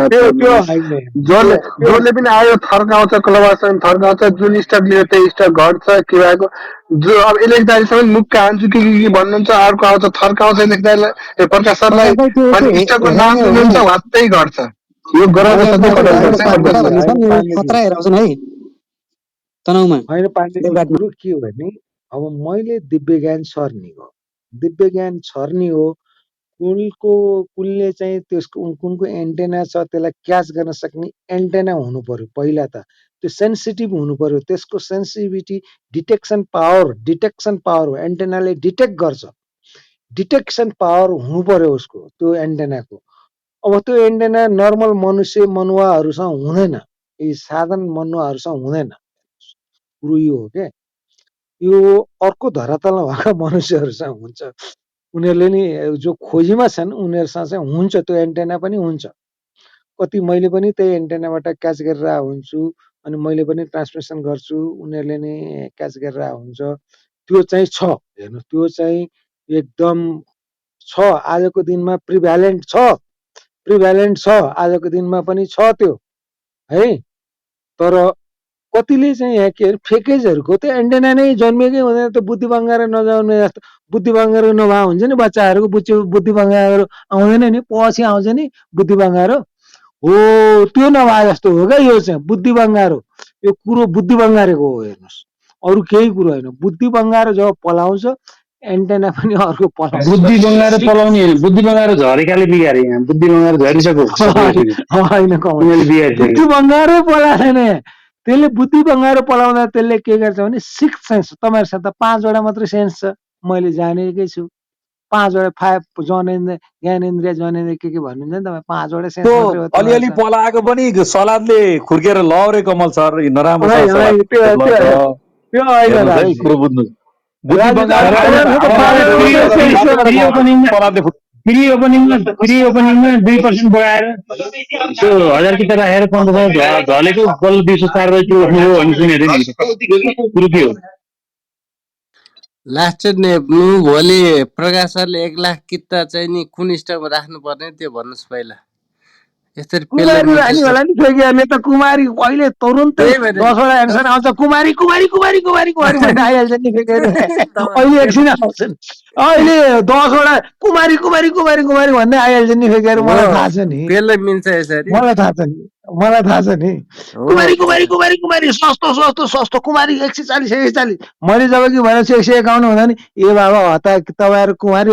जसले पनि आयो थर्काउँछ क्लबासँग थर्काउँछ जुन स्टक लियो त्यही स्टक घट्छ के भएको जो अब इलेक्ट्राइसम्म मुक्का हान्छु के भन्नुहुन्छ अर्को आउँछ थर्काउँछ इलेक्ट्राइलाई प्रकाश सरलाई अनि स्टकको नाम लिनुहुन्छ वात्तै घट्छ यो ग्रह दशा खतरा हेराउँछन् है तनाउमा होइन पाण्डेजी कुरो के हो भने अब मैले दिव्य ज्ञान छर्नी हो कुलले चाहिँ त्यसको कुनको एन्टेना छ त्यसलाई क्याच गर्न सक्ने एन्टेना हुनु पर्यो पहिला त त्यो सेन्सिटिभ हुनु पर्यो त्यसको सेन्सिटिभिटी डिटेक्सन पावर हो एन्टेनाले डिटेक्ट गर्छ डिटेक्सन पावर हुनु पर्यो उसको त्यो एन्टेनाको अब त्यो एन्टेना नर्मल मनुष्य मनुवाहरूसँग हुँदैन यी साधारण मनुवाहरूसँग हुँदैन कुरो यो हो क्या यो अर्को धरातलमा भएका मनुष्यहरूसँग हुन्छ उनीहरूले नि जो खोजीमा छन् उनीहरूसँग चाहिँ हुन्छ त्यो एन्टेना पनि हुन्छ कति मैले पनि त्यही एन्टेनाबाट क्याच गरेर हुन्छु अनि मैले पनि ट्रान्समिसन गर्छु उनीहरूले नि क्याच गरेर हुन्छ त्यो चाहिँ छ हेर्नु त्यो चाहिँ एकदम छ आजको दिनमा प्रिभ्यालेन्ट छ आजको दिनमा पनि छ त्यो है तर कतिले चाहिँ यहाँ के फेकेजहरूको त एन्टेना नै जन्मेकै हुँदैन त बुद्धि बङ्गाएर नजाउने जस्तो बुद्धि बङ्गाएर नभए हुन्छ नि बच्चाहरूको बुद्धि बङ्गाएर आउँदैन नि पछि आउँछ नि बुद्धि बङ्गाएर हो त्यो नभए जस्तो हो क्या यो चाहिँ बुद्धि बङ्गारो यो कुरो बुद्धि बङ्गारेको हो हेर्नुहोस् अरू केही कुरो होइन बुद्धि बङ्गारो जब पलाउँछ एन्टेना पनि अर्को पलाउँछ बुद्धि बङ्गाएर पलाउने बुद्धि बङ्गाएर झरेकाले बिगारे यहाँ बुद्धि बङ्गाएर झरिसक्यो होइन बुद्धि बङ्गारै पलाएन त्यसले बुद्धि बङ्गाएर पलाउँदा त्यसले के गर्छ भने 6 सेन्स तपाईँहरूसँग त 5 वटा मात्रै सेन्स छ मैले जानेकै छु 5 वटा 5 ज्ञानेन्द्रिय जनेन्द्रिय के भन्नुहुन्छ नि तपाईँ 5 वटा सेन्स मात्रै हो अलिअलि पलाएको पनि सलादले खुर्केर लौरे कमल सर नराम्रो कुरो बुझ्नु फ्री ओपनिङमा 2% बढाएर त्यो 1000 किता राखेर 1500 झलेको बल्ल 204 त्यो उठ्नु हो भन्ने सुनेको थिएँ नि कुरो के हो लास्ट नेप्नु भोलि प्रकाश सरले 1 लाख किता चाहिँ नि कुन स्टकमा राख्नु पर्ने त्यो भन्नुस् पहिला यसरी कुमारी रानी होला नि फेकिहाल्ने त कुमारी अहिले तुरुन्तै 10 वटा एन्सर आउँछ कुमारी भन्ने आइहाल्छ नि फेकेर अहिले एकछिन आउँछन् अहिले 10 वटा कुमारी भन्ने आइहाल्छ नि फेकेर मलाई थाहा छ नि पेल्लै मिल्छ यसरी मलाई थाहा छ नि कुमारी सस्तो कुमारी 140 मैले जब कि भनेपछि 151 हुँदा नि ए बाबा हता तपाईँहरू कुमारी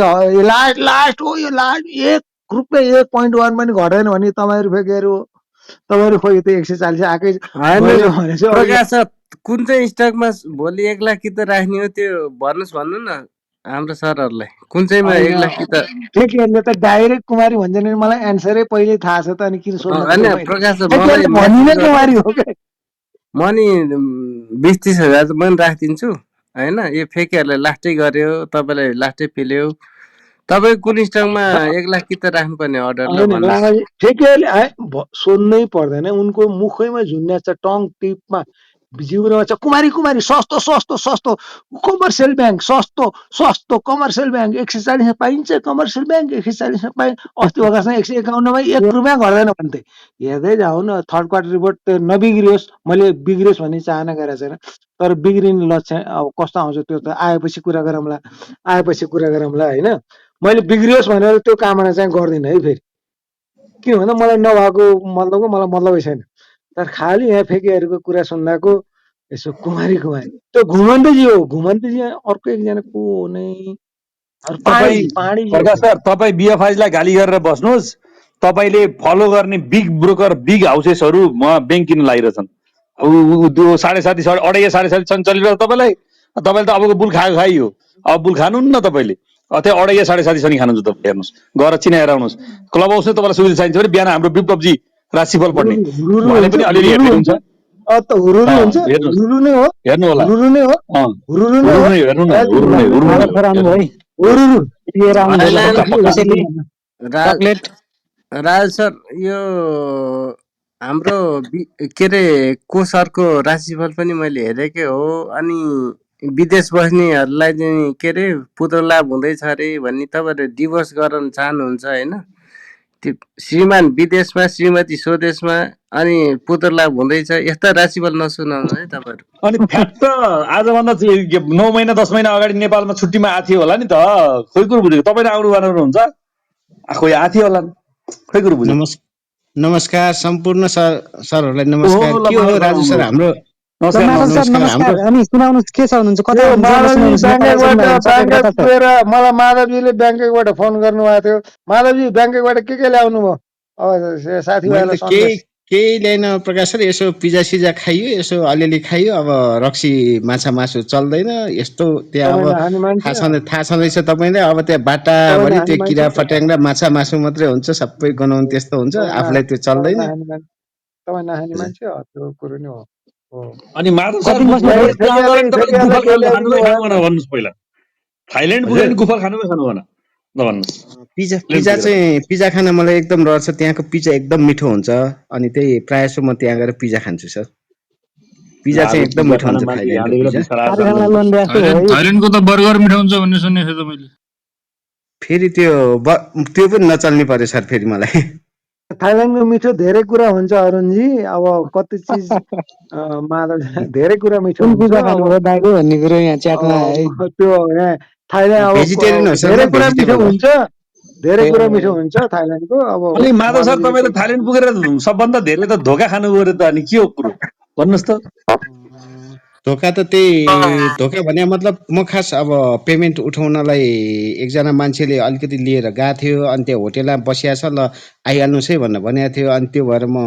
लास्ट हो यो लास्ट 1 रुपियाँ 1.1 पनि घटेन भने तपाईँहरू फेकेर हो तपाईँहरू खोइ त 140 आएकै प्रकाश कुन चाहिँ स्टकमा भोलि 1 लाख किता राख्ने हो त्यो भन्नु न हाम्रो सरहरुलाई कुन चाहिँमा 1 लाख किता फेकेरले त डाइरेक्ट कुमारी भन्छन् नि मलाई एन्सरै पहिले थाहा छ त अनि किन सोध्नु हैन प्रकाश भन्ने कुमारी हो के म नि 20-30 हजार त पनि राख्दिन्छु हैन यो फेकेरले लास्टै गर्यो तपाईलाई लास्टै पेल्यो तपाई कुन स्टकमा 1 लाख किता राख्नुपर्ने अर्डरले भन्नु फेकेरले सोध्नै पर्दैन उनको मुखैमा झुन्ड्या छ टङ टिपमा जिउमा छ कुमारी सस्तो कमर्सियल ब्याङ्क सस्तो कमर्सियल ब्याङ्क 140 मा पाइन्छ कमर्सियल ब्याङ्क 140 मा पाइ अस्ति भर्खर 151 मा 1 रुपैयाँ घट्दैन भन्थे हेर्दै जाऊ न थर्ड क्वार्टर रिपोर्ट नबिग्रियोस् मैले बिग्रियोस् भन्ने चाहना गरेको छैन तर बिग्रिने लक्षण अब कस्तो आउँछ त्यो त आएपछि कुरा गरौँला हैन मैले बिग्रियोस् भनेर त्यो कामना चाहिँ गर्दिन है फेरि किन भन्दा मलाई नभएको मतलबको मलाई मतलबै छैन। तर खालि यहाँ फेकेहरूको कुरा सुन्दाको यसो कुमारी त्यो घुमन्तजी हो। घुमन्तजी अर्को एकजना को हो नै प्रकाश सर, तपाईँ बिएफआईलाई गाली गरेर बस्नुहोस्। तपाईँले फलो गर्ने बिग ब्रोकर बिग हाउसेसहरूमा ब्याङ्क किन्न लागिरहेछन्। त्यो 7.5 2.5 चलिरहेको तपाईँलाई त अबको बुल खाइयो। अब बुल खानुहुन्न तपाईँले। त्यहाँ 2.5 7.5 शनि खानुहुन्छ तपाईँ। हेर्नुहोस्, गएर चिनाएर आउनुहोस्। क्लब हाउस नै तपाईँलाई सुविधा चाहिन्छ भने बिहान हाम्रो विप्लवजी राशिफल पढ्ने उहाँले पनि अलिअलि हेर्ने हुन्छ। हेर्नु होला, राज सर, यो हाम्रो के अरे कोसरको राशिफल पनि मैले हेरेकै हो। अनि विदेश बस्नेहरूलाई चाहिँ के अरे पुत्र लाभ हुँदैछ अरे भन्ने, तपाईँहरू डिभोर्स गर्न चाहनुहुन्छ होइन? त्यो श्रीमान विदेशमा, श्रीमती स्वदेशमा, अनि पुत्र लाभ हुँदैछ, यस्ता राशिफल नसुनाउनु है तपाईँहरू। अनि फ्याक्ट आजभन्दा 9 महिना 10 महिना अगाडि नेपालमा छुट्टीमा आएको थियो होला नि त। खोइ कुरो बुझेको, तपाईँले आउनु गर्नुहुन्छ खोइ आएको थियो होला, खोइ कुरो बुझेको। नमस्कार सम्पूर्ण सरहरूलाई नमस्कार। के हो राजु सर हाम्रो नमस्कार। अनि सुनाउनुहोस् के छ हुनुहुन्छ, कता मलाई माधवजीले ब्याङ्कबाट फोन गर्नुभएको थियो। माधवजी ब्याङ्कबाट के ल्याउनु भयो? साथीभाइलाई केही ल्याइन प्रकाश सर। यसो पिज्जा सिजा खाइयो, यसो अलिअलि खाइयो। अब रक्सी माछा मासु चल्दैन यस्तो। त्यहाँ अब थाहा छँदैछ तपाईँलाई। अब त्यहाँ बाटाभरि त्यो किरा फट्याङ्ग्रा माछा मासु मात्रै हुन्छ, सबै गनाउनु त्यस्तो हुन्छ। आफूलाई त्यो चल्दैन। तपाईँ नखाने मान्छे हो, त्यो कुरो नि हो। अनि माधव सर भन्नुहोस् पहिला, थाइल्यान्ड पुगेर गुफा खानु भएन भन्नुहोस्। पिज्जा खान मलाई एकदम रहर छ। त्यहाँको पिज्जा एकदम मिठो हुन्छ। अनि त्यही प्रायः जसो म त्यहाँ गएर पिज्जा खान्छु सर। पिज्जा चाहिँ एकदम मिठो हुन्छ। थाइल्यान्डको त बर्गर मिठो हुन्छ भन्ने सुनेको थिएँ मैले। फेरि त्यो पनि नचल्ने पर्यो सर फेरि मलाई। थाइल्यान्डको मिठो धेरै कुरा हुन्छ अरुणजी। अब कति चिज धेरै कुरा मिठो हुन्छ। भन्ने कुरो यहाँ च्याटमा त्यो यहाँ थाइल्यान्ड धेरै कुरा मिठो हुन्छ, धेरै कुरा मिठो हुन्छ थाइल्यान्डको। अब अलि माधव सर, तपाईँ त थाइल्यान्ड पुगेर सबभन्दा धेरै त धोका खानु गयो त। अनि के हो कुरो भन्नुहोस् त। धोका त त्यही धोका भने मतलब म खास अब पेमेन्ट उठाउनलाई एकजना मान्छेले अलिकति लिएर गएको थियो। अनि त्यो होटेलमा बसिया छ, ल आइहाल्नुहोस् है भनेको थियो। अनि त्यो भएर म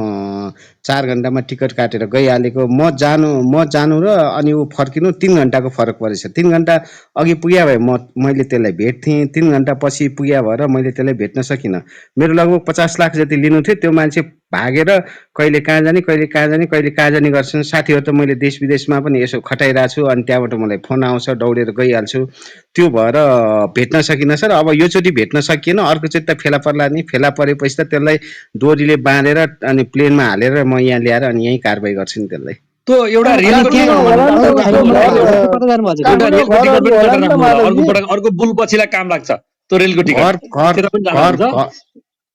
4 घन्टामा टिकट काटेर गइहालेको। म जानु र अनि ऊ फर्किनु 3 घन्टाको फरक परेछ। 3 घन्टा अघि पुग्या भए मैले त्यसलाई भेट्थेँ। 3 घन्टा पछि पुग्या भएर मैले त्यसलाई भेट्न सकिनँ। मेरो लगभग 50 लाख जति लिनु थियो। त्यो मान्छे भागेर कहिले कहाँ जाने कहिले कहाँ जाने गर्छन्। साथीहरू त मैले देश विदेशमा पनि यसो खटाइरहेको छु। अनि त्यहाँबाट मलाई फोन आउँछ, दौडेर गइहाल्छु। त्यो भएर भेट्न सकिनँ सर। अब योचोटि भेट्न सकिएन, अर्कोचोटि त फेला पर्ला नि। फेला परेपछि त त्यसलाई डोरीले बाँधेर अनि प्लेनमा हालेर म यहाँ ल्याएर अनि यहीँ कारबाही गर्छु नि त्यसलाई। त्यो एउटा अर्को बुल पछिलाई काम लाग्छ त्यो रेलको टिकट।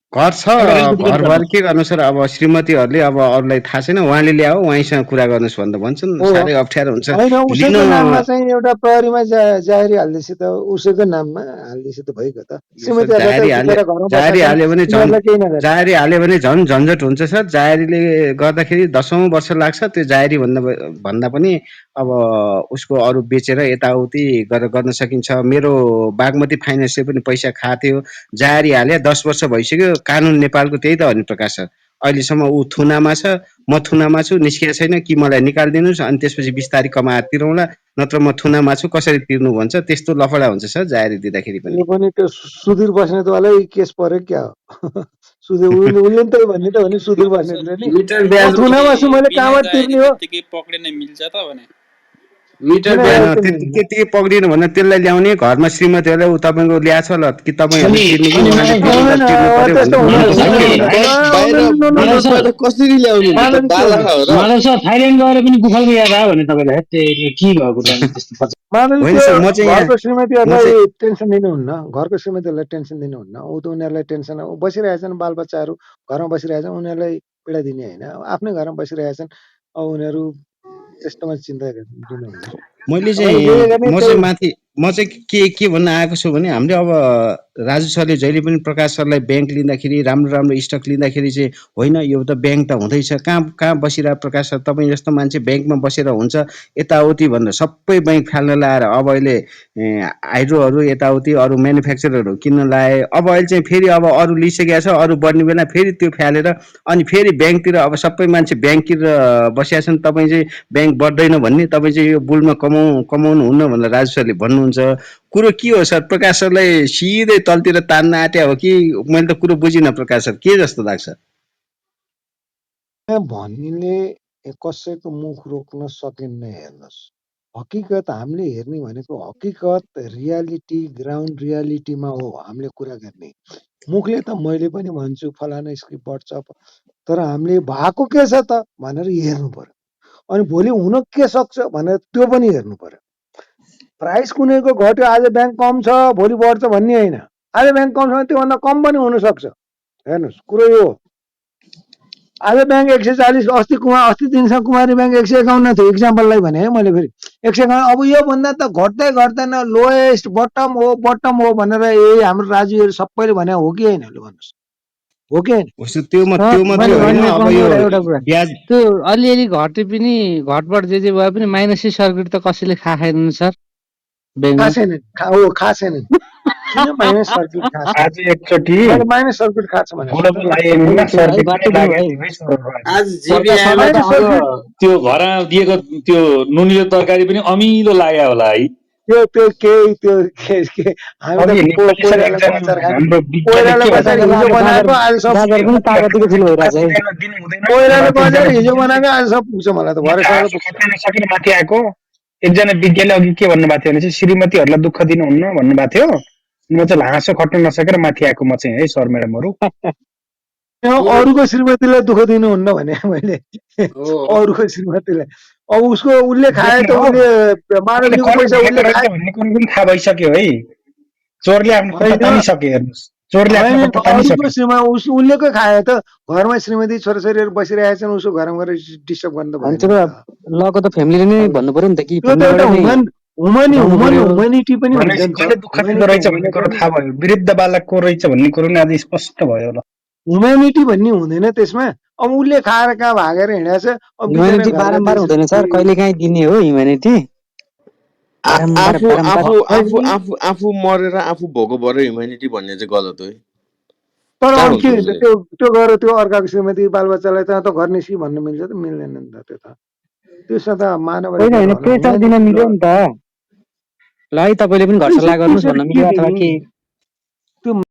घर छ, घरभर के गर्नु सर। अब श्रीमतीहरूले अब अरूलाई थाहा छैन, उहाँले ल्याओ उहाँसँग कुरा गर्नुहोस् भन्दा भन्छन्। साह्रै अप्ठ्यारो हुन्छ। उसैको नाममा चाहिँ एउटा प्रहरीमा जाहेरी हाल्दैछ त, उसैको नाममा हाल्दैछ त भइगयो त। जाहेरी हाल्यो भने झन् झन्झट हुन्छ सर। जाहेरीले गर्दाखेरि 10औं वर्ष लाग्छ। त्यो जाहेरी भन्दा पनि अब उसको अरू बेचेर यताउति गरेर गर्न सकिन्छ। मेरो बागमती फाइनेन्सले पनि पैसा खाएको थियो। जाहेरी हाले 10 वर्ष भइसक्यो। कानुन नेपालको त्यही त हो नि प्रकाश सर। अहिलेसम्म ऊ थुनामा छ, म थुनामा छु, निस्किया छैन। कि मलाई निकालिदिनुहोस् अनि त्यसपछि 20 तारिक कमाएर तिरौँला, नत्र म थुनामा छु, कसरी तिर्नु भन्छ। त्यस्तो लफडा हुन्छ सर जाहेरी दिँदाखेरि पनि। यो पनि त्यो सुधीर बस्नेतवालै केस पर्यो क्या हो। सुधीर उसले त भन्ने त हो नि, सुधीर बस्नेतले नि थुनामा छु मैले कहाँबाट तिर्ने हो। पक्रिन मिल्छ त भने त्यतिकै पक्रिनु भन्दा त्यसलाई ल्याउने घरमा श्रीमतीहरूलाई तपाईँको ल्याएको छ ल कि तपाईँहरू कसरी ल्याउने? थाइल्यान्ड गएर पनि गुफलको याद आयो भने तपाईँलाई के घरको श्रीमतीहरूलाई टेन्सन दिनुहुन्न, घरको श्रीमतीहरूलाई टेन्सन दिनुहुन्न। ऊ त उनीहरूलाई टेन्सन बसिरहेछन्, बालबच्चाहरू घरमा बसिरहेछन्, उनीहरूलाई पीडा दिने होइन। आफ्नै घरमा बसिरहेछन्, अब उनीहरू त्यस्तोमा चिन्ता दिनुहुन्न। मैले चाहिँ म चाहिँ के भन्न आएको छु भने हामीले अब राजु सरले जहिले पनि प्रकाश सरलाई ब्याङ्क लिँदाखेरि राम्रो स्टक लिँदाखेरि चाहिँ होइन यो त ब्याङ्क त हुँदैछ, कहाँ बसिरहेको प्रकाश सर, तपाईँ जस्तो मान्छे ब्याङ्कमा बसेर हुन्छ यताउति भनेर सबै ब्याङ्क फाल्न लाएर अब अहिले हाइड्रोहरू यताउति अरू म्यानुफ्याक्चरहरू किन्न लाए। अब अहिले चाहिँ फेरि अब अरू लिइसकेको छ, अरू बढ्ने बेला फेरि त्यो फालेर अनि फेरि ब्याङ्कतिर अब सबै मान्छे ब्याङ्कतिर बसिया छन्। तपाईँ चाहिँ ब्याङ्क बढ्दैन भन्ने, तपाईँ चाहिँ यो बुलमा कमाउनु हुन्न भनेर राजु सरले भन्नुहुन्छ। कुरो के हो सर? प्रकाश सरलाई सिधै तलतिर तान्न आँट्या हो कि? मैले त कुरो बुझिनँ प्रकाश सर, के जस्तो लाग्छ? भन्नेले कसैको मुख रोक्न सकिन्न। हेर्नुहोस्, हकिकत हामीले हेर्ने भनेको हकिकत रियालिटी ग्राउन्ड रियालिटीमा हो हामीले कुरा गर्ने। मुखले त मैले पनि भन्छु फलाना स्क्रिप्ट बढ्छ, तर हामीले भएको के छ त भनेर हेर्नु पर्यो। अनि भोलि हुन के सक्छ भनेर त्यो पनि हेर्नु पर्यो। प्राइस कुनैको घट्यो, आज ब्याङ्क कम छ भोलि बढ्छ भन्ने होइन। आज ब्याङ्क कम छ त्योभन्दा कम पनि हुनसक्छ। हेर्नुहोस् कुरो यो हो, आज ब्याङ्क 140, अस्ति दिनसम्म कुमारी ब्याङ्क 151 थियो इक्जाम्पललाई भने है मैले, फेरि 151। अब यो भन्दा त घट्दै घट्दैन, लोएस्ट बटम हो भनेर यही हाम्रो राज्यहरू सबैले भने हो कि होइन? लु भन्नुहोस्, हो कि होइन? त्यो अलिअलि घटे पनि घटबड जे भए पनि माइनसी सर्किट त कसैले खाएन सर। खासेन किन माइनस सर्किट खास? आज एकचोटि माइनस सर्किट खास भने ग्लोबल आइएमएमा सर्किट त्यो घरमा दिएको त्यो नुनिलो तरकारी पनि अमिलो लाग्यो होला है। त्यो केही त्यो हामी हिजो बनाएको आज सब पुग्छ। मलाई त भरे सकिने माथि आएको एकजना विज्ञले अघि के भन्नुभएको थियो भने चाहिँ श्रीमतीहरूलाई दुःख दिनुहुन्न भन्नुभएको थियो। म चाहिँ हाँसो खट्न नसकेर माथि आएको म चाहिँ है सर म्याडमहरू। अरूको श्रीमतीलाई दुःख दिनुहुन्न भने मैले, अरूको श्रीमतीलाई अब उसले खाए त उसले मानवीयको पैसा उसले खाए भन्ने कुरो पनि थाहा भइसक्यो है। चोरले आफ्नो खुट्टा तानिसक्यो। हेर्नुहोस्, चोरले आफ्नो खुट्टा तानिसक्यो। उसलेकै खाए त घरमा श्रीमती छोराछोरीहरू बसिरहेका छन्, उसको घरमा गएर डिस्टर्ब गर्न त लको त फ्यामिलीले नै भन्नु पर्यो नि त कि ह्युमनिटी पनि दुःख दिँदो रहेछ भन्ने कुरो थाहा भयो। वृद्ध बालक को रहेछ भन्ने कुरो नै आज स्पष्ट भयो होला। ह्युम्यानिटी भन्ने हुँदैन त्यसमा। अब उसले खाएर कहाँ भागेर हिँडेछ। ह्युम्यानिटी बारम्बार हुँदैन सर, कहिले काहीँ दिने हो ह्युम्यानिटी। आफू मरेर आफू भोको भएर ह्युम्यानिटी भन्ने चाहिँ गलत हो। तर के त्यो गएर त्यो अर्काको श्रीमती बालबच्चालाई त घर निस्कि भन्नु मिल्छ त? मिल्दैन नि त। त्यो त त्यसमा त मानव प्रेसर दिन मिल्यो नि त। ल है तपाईँले पनि घर सल्लाह गर्नुहोस् भन्न मिल्यो अथवा के?